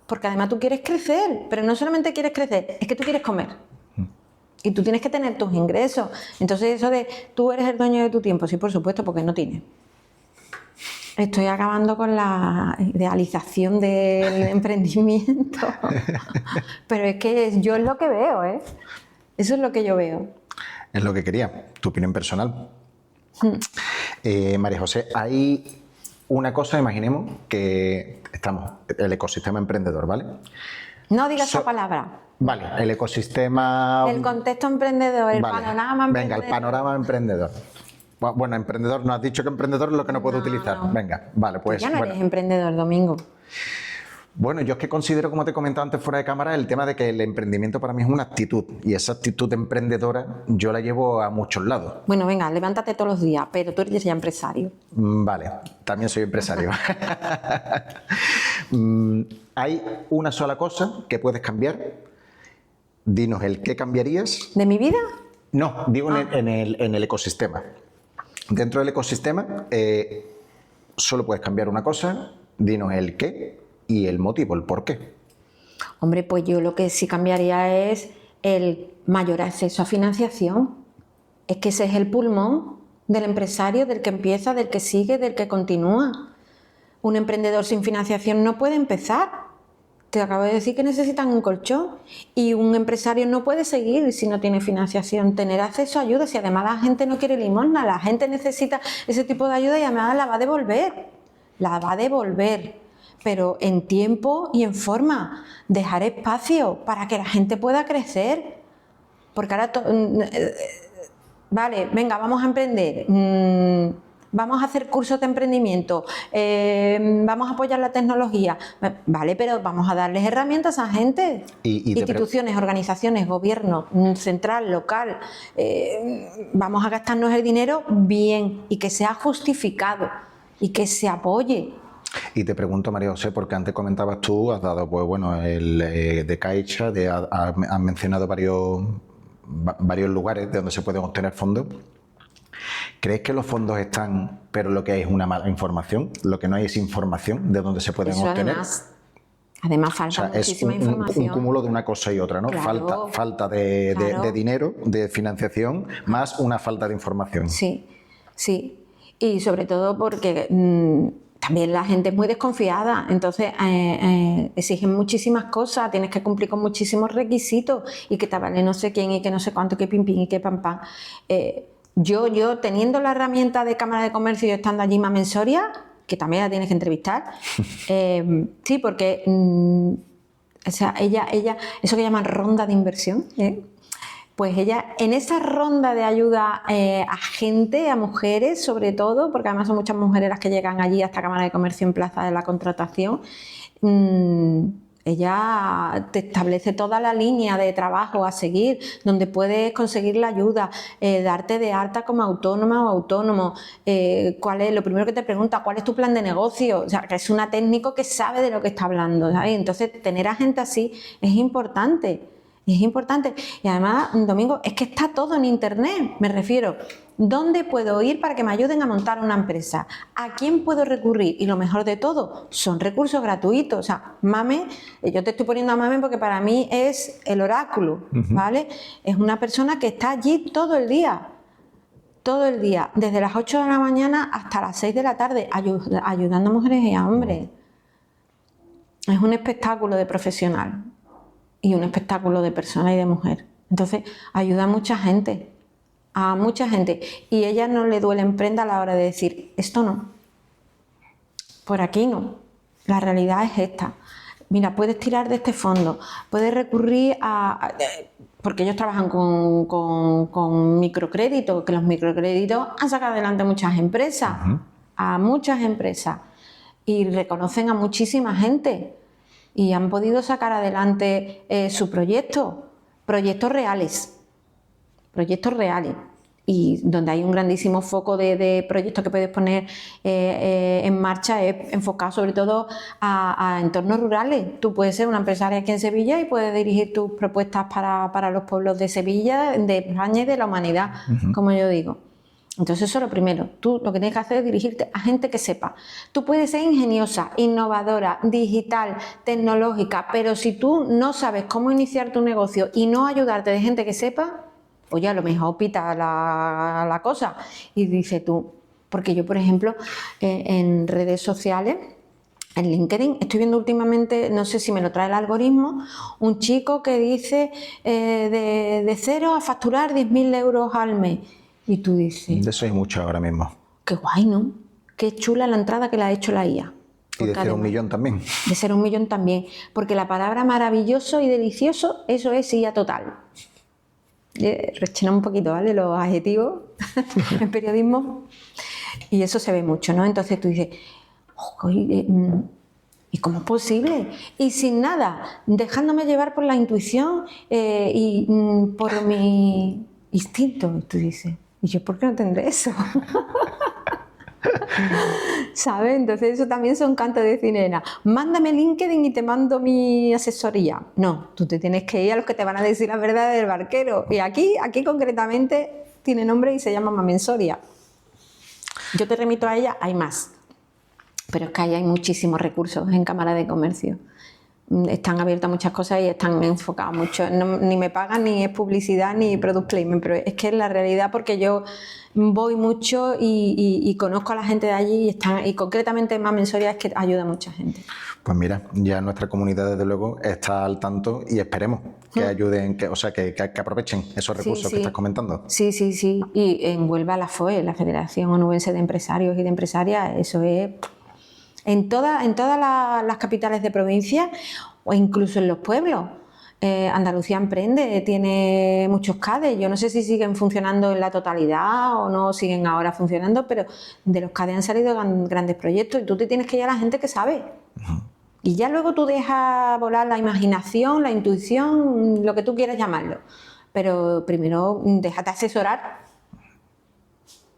porque además tú quieres crecer, pero no solamente quieres crecer, es que tú quieres comer. Y tú tienes que tener tus ingresos. Entonces eso de tú eres el dueño de tu tiempo, sí, por supuesto, porque no tienes. Estoy acabando con la idealización del emprendimiento. Pero es que yo es lo que veo, ¿eh? Eso es lo que yo veo. Es lo que quería, tu opinión personal. María José, hay una cosa, imaginemos que estamos, el ecosistema emprendedor, ¿vale? No digas esa palabra. Vale, el ecosistema... El contexto emprendedor, el Vale. panorama Venga, emprendedor. el panorama emprendedor. Bueno, emprendedor, no has dicho que emprendedor es lo que no puedo No, utilizar. no. Venga, vale, pues... Ya no bueno. eres emprendedor, Domingo. Bueno, yo es que considero, como te comentaba antes fuera de cámara, el tema de que el emprendimiento para mí es una actitud y esa actitud emprendedora yo la llevo a muchos lados. Bueno, venga, levántate todos los días, pero tú eres ya empresario. Vale, también soy empresario. Hay una sola cosa que puedes cambiar. Dinos el qué cambiarías. ¿De mi vida? No, digo en el ecosistema. Dentro del ecosistema solo puedes cambiar una cosa. Dinos el qué y el motivo, el por qué. Hombre, pues yo lo que sí cambiaría es el mayor acceso a financiación. Es que ese es el pulmón del empresario, del que empieza, del que sigue, del que continúa. Un emprendedor sin financiación no puede empezar. Te acabo de decir que necesitan un colchón y un empresario no puede seguir si no tiene financiación, tener acceso a ayuda. Si además la gente no quiere limosna, la gente necesita ese tipo de ayuda y además la va a devolver. La va a devolver, pero en tiempo y en forma. Dejar espacio para que la gente pueda crecer. Porque ahora... vale, venga, vamos a emprender. Vamos a hacer cursos de emprendimiento, vamos a apoyar la tecnología, vale, pero vamos a darles herramientas a gente, instituciones, organizaciones, gobierno, central, local, vamos a gastarnos el dinero bien y que sea justificado y que se apoye. Y te pregunto, María José, porque antes comentabas tú, has dado, pues bueno, el de Caixa, has mencionado varios lugares de donde se pueden obtener fondos. ¿Crees que los fondos están, pero lo que hay es una mala información? Lo que no hay es información de dónde se pueden obtener. Además falta muchísima información. Un cúmulo de una cosa y otra, ¿no? Claro, falta de dinero, de financiación, más una falta de información. Sí, sí. Y sobre todo porque también la gente es muy desconfiada, entonces exigen muchísimas cosas, tienes que cumplir con muchísimos requisitos y que te vale no sé quién y que no sé cuánto, que pim pim y que pam pam. Yo teniendo la herramienta de Cámara de Comercio y estando allí Mamen Soria, que también la tienes que entrevistar, sí, porque o sea, ella, eso que llaman ronda de inversión, pues ella en esa ronda de ayuda a gente, a mujeres sobre todo, porque además son muchas mujeres las que llegan allí hasta Cámara de Comercio en plaza de la contratación, ella te establece toda la línea de trabajo a seguir, donde puedes conseguir la ayuda, darte de alta como autónoma o autónomo, cuál es, lo primero que te pregunta, ¿cuál es tu plan de negocio? O sea, que es una técnico que sabe de lo que está hablando, ¿sabes? Entonces, tener a gente así es importante. Es importante. Y además, Domingo, es que está todo en internet, me refiero. ¿Dónde puedo ir para que me ayuden a montar una empresa? ¿A quién puedo recurrir? Y lo mejor de todo, son recursos gratuitos. O sea, Mamen, yo te estoy poniendo a Mamen porque para mí es el oráculo, ¿vale? Es una persona que está allí todo el día, desde las 8 de la mañana hasta las 6 de la tarde, ayudando a mujeres y a hombres. Es un espectáculo de profesional. Y un espectáculo de persona y de mujer. Entonces, ayuda a mucha gente. Y a ella no le duele en prenda a la hora de decir, esto no. Por aquí no. La realidad es esta. Mira, puedes tirar de este fondo, puedes recurrir porque ellos trabajan con microcréditos, que los microcréditos han sacado adelante muchas empresas, a muchas empresas, y reconocen a muchísima gente. Y han podido sacar adelante su proyectos reales, y donde hay un grandísimo foco de proyectos que puedes poner en marcha es enfocado sobre todo a entornos rurales. Tú puedes ser una empresaria aquí en Sevilla y puedes dirigir tus propuestas para los pueblos de Sevilla, de España y de la humanidad, como yo digo. Entonces eso es lo primero, tú lo que tienes que hacer es dirigirte a gente que sepa. Tú puedes ser ingeniosa, innovadora, digital, tecnológica, pero si tú no sabes cómo iniciar tu negocio y no ayudarte de gente que sepa, pues ya a lo mejor pita la cosa. Y dices tú, porque yo por ejemplo en redes sociales, en LinkedIn, estoy viendo últimamente, no sé si me lo trae el algoritmo, un chico que dice de cero a facturar 10.000 euros al mes. Y tú dices... De eso hay mucho ahora mismo. Qué guay, ¿no? Qué chula la entrada que le ha hecho la IA. Y de ser un millón también. De ser un millón también. Porque la palabra maravilloso y delicioso, eso es sí ya total. Rechena un poquito, ¿vale? Los adjetivos en periodismo. Y eso se ve mucho, ¿no? Entonces tú dices, ¿y cómo es posible? Y sin nada, dejándome llevar por la intuición y por mi instinto. Y tú dices, ¿y yo por qué no tendré eso? ¿Sabes? Entonces eso también son cantos de sirena. Mándame LinkedIn y te mando mi asesoría. No, tú te tienes que ir a los que te van a decir la verdad del barquero. Y aquí concretamente tiene nombre y se llama Mamensoria. Yo te remito a ella, hay más. Pero es que ahí hay muchísimos recursos en Cámara de Comercio. Están abiertas muchas cosas y están enfocados mucho. No, ni me pagan, ni es publicidad, ni product placement, pero es que es la realidad porque yo voy mucho y conozco a la gente de allí y concretamente en Mamensoria es que ayuda a mucha gente. Pues mira, ya nuestra comunidad desde luego está al tanto y esperemos que ayuden, que aprovechen esos recursos que estás comentando. Sí. Y en Huelva la FOE, la Federación Onubense de Empresarios y de Empresarias, eso es... En todas las capitales de provincia o incluso en los pueblos. Andalucía Emprende tiene muchos CADE. Yo no sé si siguen funcionando en la totalidad o no siguen ahora funcionando, pero de los CADE han salido grandes proyectos y tú te tienes que ir a la gente que sabe. Y ya luego tú dejas volar la imaginación, la intuición, lo que tú quieras llamarlo. Pero primero déjate asesorar.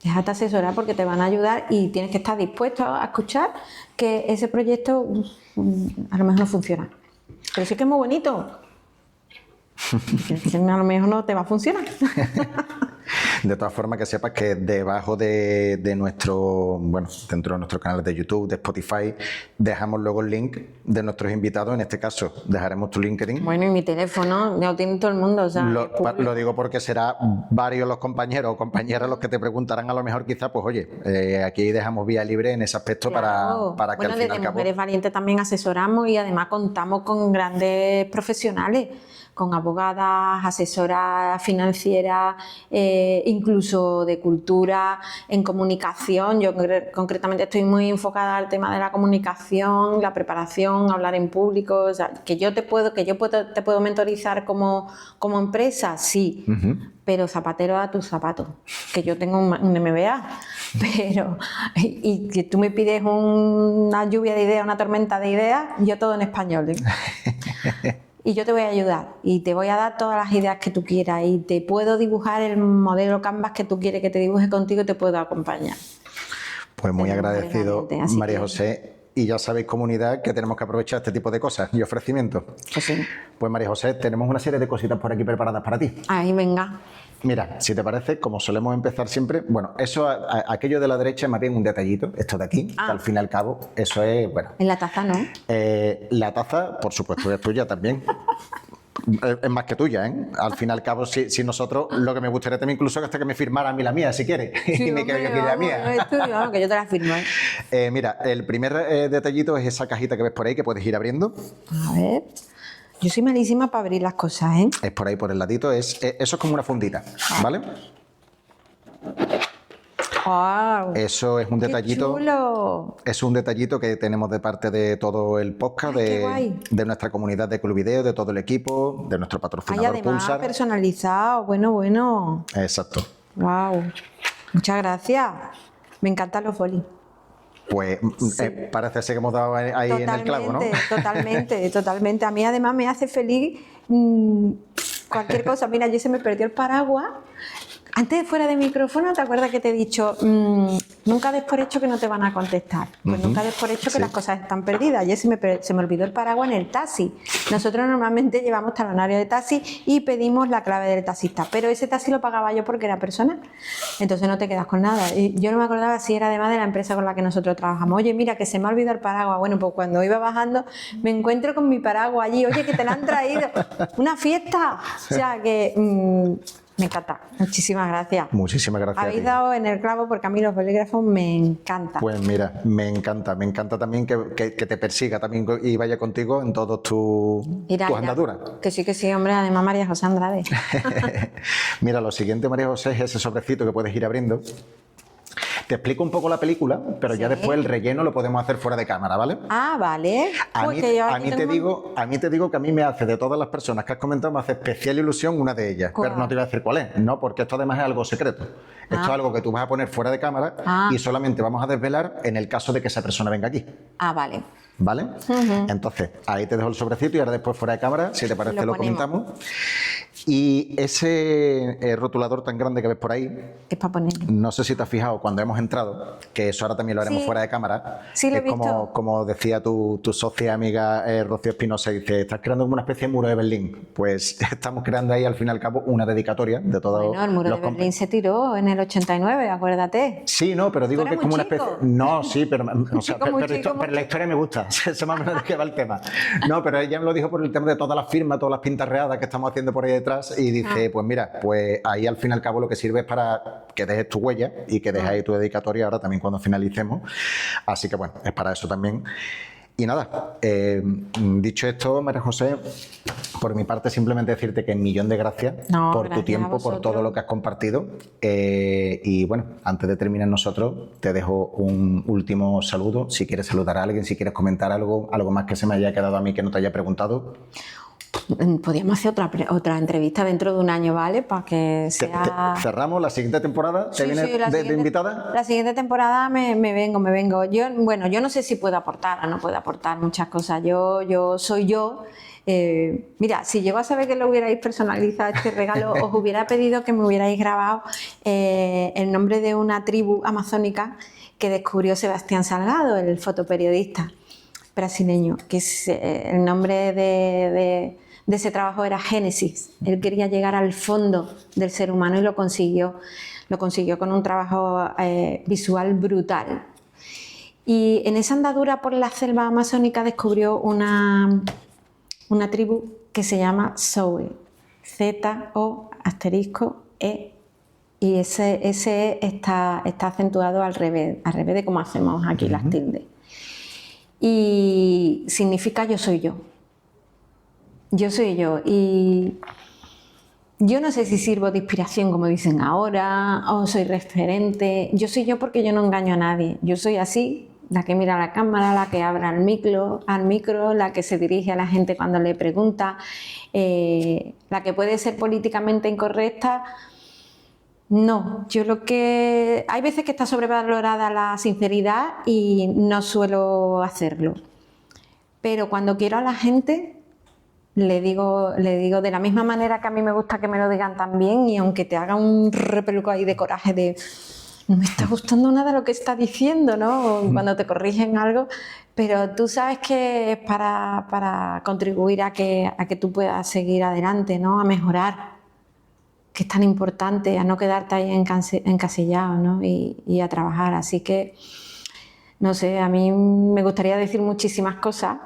Déjate asesorar porque te van a ayudar y tienes que estar dispuesto a escuchar que ese proyecto a lo mejor no funciona. Pero sí que es muy bonito. A lo mejor no te va a funcionar. De todas formas, que sepas que debajo de nuestro, dentro de nuestros canales de YouTube, de Spotify, dejamos luego el link de nuestros invitados. En este caso, dejaremos tu LinkedIn. Bueno, y mi teléfono, ya lo tiene todo el mundo. O sea, lo digo porque será varios los compañeros o compañeras los que te preguntarán a lo mejor quizá, pues oye, aquí dejamos vía libre en ese aspecto para que al fin y al cabo... Mujeres Valientes también asesoramos y además contamos con grandes profesionales, con abogadas, asesoras financieras, incluso de cultura, en comunicación. Yo concretamente estoy muy enfocada al tema de la comunicación, la preparación, hablar en público. O sea, te puedo mentorizar como empresa, sí, pero zapatero a tus zapatos, que yo tengo un MBA, pero y que tú me pides una lluvia de ideas, una tormenta de ideas, yo todo en español, ¿eh? Y yo te voy a ayudar y te voy a dar todas las ideas que tú quieras y te puedo dibujar el modelo Canvas que tú quieres que te dibuje contigo y te puedo acompañar. Pues muy agradecido, María José. Y ya sabéis, comunidad, que tenemos que aprovechar este tipo de cosas y ofrecimientos. Pues sí. Pues María José, tenemos una serie de cositas por aquí preparadas para ti. Ahí, venga. Mira, si te parece, como solemos empezar siempre, aquello de la derecha es más bien un detallito, esto de aquí, que al fin y al cabo, eso es, En la taza, ¿no? La taza, por supuesto, es tuya también. Es más que tuya, ¿eh? Al fin y al cabo, si nosotros, lo que me gustaría también incluso hasta que me firmara a mí la mía, si quieres, sí, y me quedo yo aquí la mía. Es tuyo, vamos, que yo te la firmo. Mira, el primer detallito es esa cajita que ves por ahí, que puedes ir abriendo. A ver... Yo soy malísima para abrir las cosas, ¿eh? Es por ahí, por el ladito. Eso es como una fundita, ¿vale? ¡Wow! Eso es un detallito. ¡Qué chulo! Es un detallito que tenemos de parte de todo el podcast, de nuestra comunidad de Club Video, de todo el equipo, de nuestro patrocinador además, Pulsar. Personalizado, bueno. Exacto. ¡Wow! Muchas gracias. Me encantan los bolis. Pues sí. Parece ser que hemos dado ahí en el clavo, ¿no? Totalmente. A mí además me hace feliz cualquier cosa. Mira, ayer se me perdió el paraguas. Antes, fuera de micrófono, ¿te acuerdas que te he dicho nunca des por hecho que no te van a contestar? Pues nunca des por hecho que las cosas están perdidas. Ayer se me olvidó el paraguas en el taxi. Nosotros normalmente llevamos talonario de taxi y pedimos la clave del taxista, pero ese taxi lo pagaba yo porque era persona. Entonces no te quedas con nada. Y yo no me acordaba si era además de la empresa con la que nosotros trabajamos. Oye, mira, que se me ha olvidado el paraguas. Bueno, pues cuando iba bajando me encuentro con mi paraguas allí. Oye, que te lo han traído. ¡Una fiesta! O sea, que... me encanta. Muchísimas gracias. Muchísimas gracias. Habéis dado en el clavo porque a mí los bolígrafos me encantan. Pues mira, me encanta también que te persiga también y vaya contigo en todas tus andaduras. Que sí, hombre, además María José Andrade. Mira, lo siguiente, María José, es ese sobrecito que puedes ir abriendo. Te explico un poco la película, pero ya después el relleno lo podemos hacer fuera de cámara, ¿vale? Ah, vale. A mí te digo que a mí me hace, de todas las personas que has comentado, me hace especial ilusión una de ellas. ¿Cuál? Pero no te voy a decir cuál es, ¿no? Porque esto además es algo secreto. Esto es algo que tú vas a poner fuera de cámara y solamente vamos a desvelar en el caso de que esa persona venga aquí. Ah, vale. ¿Vale? Entonces, ahí te dejo el sobrecito y ahora después fuera de cámara, si te parece, lo comentamos. Y ese rotulador tan grande que ves por ahí, es para ponerlo. No sé si te has fijado cuando hemos entrado, que eso ahora también lo haremos fuera de cámara. Sí, lo he es visto. como decía tu socia amiga Rocío Espinosa, dice, estás creando como una especie de muro de Berlín. Pues estamos creando ahí al fin y al cabo una dedicatoria de todo. Bueno, el muro de Berlín se tiró en el 89, acuérdate. Sí, no, pero digo que es como una especie. No, sí, pero, o sea, pero la historia me gusta. Eso más o menos de qué va el tema. No, pero ella me lo dijo por el tema de todas las firmas, todas las pintarreadas que estamos haciendo por ahí detrás. Y dice, pues mira, pues ahí al fin y al cabo lo que sirve es para que dejes tu huella y que dejes ahí tu dedicatoria ahora también cuando finalicemos. Así que bueno, es para eso también. Y nada, dicho esto, María José, por mi parte simplemente decirte que un millón de gracias por tu tiempo, por todo lo que has compartido. Y bueno, antes de terminar nosotros, te dejo un último saludo. Si quieres saludar a alguien, si quieres comentar algo más que se me haya quedado a mí que no te haya preguntado. Podríamos hacer otra entrevista dentro de un año, ¿vale? Para que sea... Cerramos la siguiente temporada. ¿Te vienes de invitada? La siguiente temporada me vengo. Yo no sé si puedo aportar o no puedo aportar muchas cosas. Yo soy yo. Mira, si llego a saber que lo hubierais personalizado este regalo, os hubiera pedido que me hubierais grabado el nombre de una tribu amazónica que descubrió Sebastián Salgado, el fotoperiodista brasileño, que es, el nombre de ese trabajo era Génesis. Él quería llegar al fondo del ser humano y lo consiguió. Lo consiguió con un trabajo visual brutal. Y en esa andadura por la selva amazónica descubrió una tribu que se llama Zoe, Z-O**E, y ese está acentuado al revés de cómo hacemos aquí las tildes. Y significa yo soy yo. Yo soy yo. Y yo no sé si sirvo de inspiración, como dicen ahora, o soy referente. Yo soy yo porque yo no engaño a nadie. Yo soy así, la que mira a la cámara, la que habla al micro, la que se dirige a la gente cuando le pregunta, la que puede ser políticamente incorrecta. No, hay veces que está sobrevalorada la sinceridad y no suelo hacerlo. Pero cuando quiero a la gente, le digo de la misma manera que a mí me gusta que me lo digan también, y aunque te haga un repeluco ahí de coraje de no me está gustando nada lo que está diciendo, ¿no? O cuando te corrigen algo, pero tú sabes que es para contribuir a que tú puedas seguir adelante, ¿no? A mejorar, que es tan importante, a no quedarte ahí encasillado, ¿no? Y a trabajar. Así que, no sé, a mí me gustaría decir muchísimas cosas,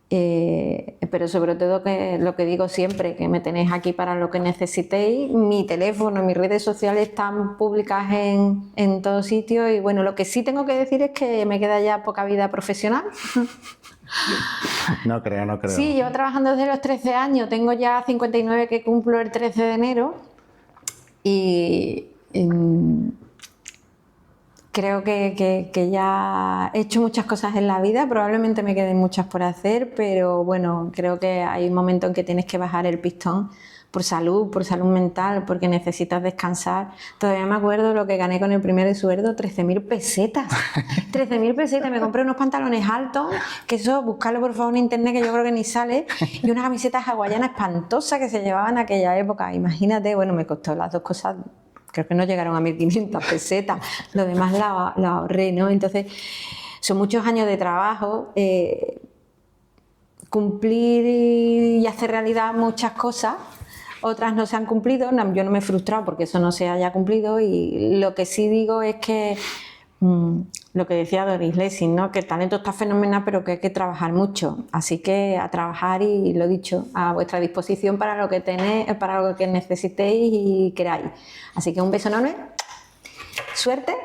pero sobre todo que lo que digo siempre, que me tenéis aquí para lo que necesitéis. Mi teléfono, mis redes sociales están públicas en todos sitios, y bueno, lo que sí tengo que decir es que me queda ya poca vida profesional. No creo. Sí, llevo trabajando desde los 13 años, tengo ya 59 que cumplo el 13 de enero. Y creo que ya he hecho muchas cosas en la vida, probablemente me queden muchas por hacer, pero bueno, creo que hay un momento en que tienes que bajar el pistón por salud mental, porque necesitas descansar. Todavía me acuerdo lo que gané con el primer sueldo, 13.000 pesetas. 13.000 pesetas, me compré unos pantalones altos, que eso, buscarlo por favor en internet, que yo creo que ni sale, y una camiseta hawaiana espantosa que se llevaba en aquella época. Imagínate, bueno, me costó las dos cosas, creo que no llegaron a 1.500 pesetas, lo demás la ahorré, ¿no? Entonces, son muchos años de trabajo, cumplir y hacer realidad muchas cosas. Otras no se han cumplido, yo no me he frustrado porque eso no se haya cumplido, y lo que sí digo es que lo que decía Doris Lessing, ¿no? Que el talento está fenomenal, pero que hay que trabajar mucho. Así que a trabajar, y lo dicho, a vuestra disposición para lo que tenéis, para lo que necesitéis y queráis. Así que un beso enorme, suerte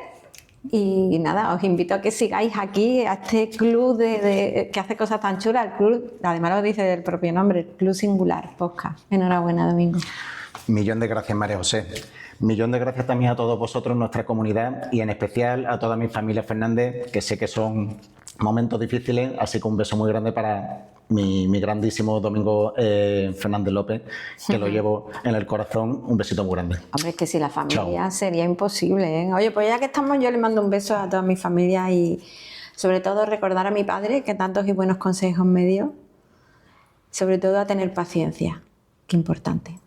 Y nada, os invito a que sigáis aquí, a este club que hace cosas tan chulas, el club, además lo dice el propio nombre, el Club Singular Podcast. Enhorabuena, Domingo. Millón de gracias, María José. Millón de gracias también a todos vosotros, nuestra comunidad, y en especial a toda mi familia Fernández, que sé que son momentos difíciles, así que un beso muy grande para mi grandísimo Domingo Fernández López, que lo llevo en el corazón. Un besito muy grande. Hombre, es que sin la familia Chao. sería imposible, ¿eh? Oye, pues ya que estamos, yo le mando un beso a toda mi familia y sobre todo recordar a mi padre que tantos y buenos consejos me dio, sobre todo a tener paciencia, qué importante.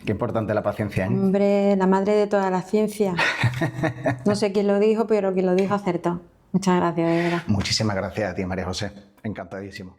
Qué importante la paciencia, ¿eh? Hombre, la madre de toda la ciencia. No sé quién lo dijo, pero quien lo dijo acertó. Muchas gracias, de verdad. Muchísimas gracias a ti, María José. Encantadísimo.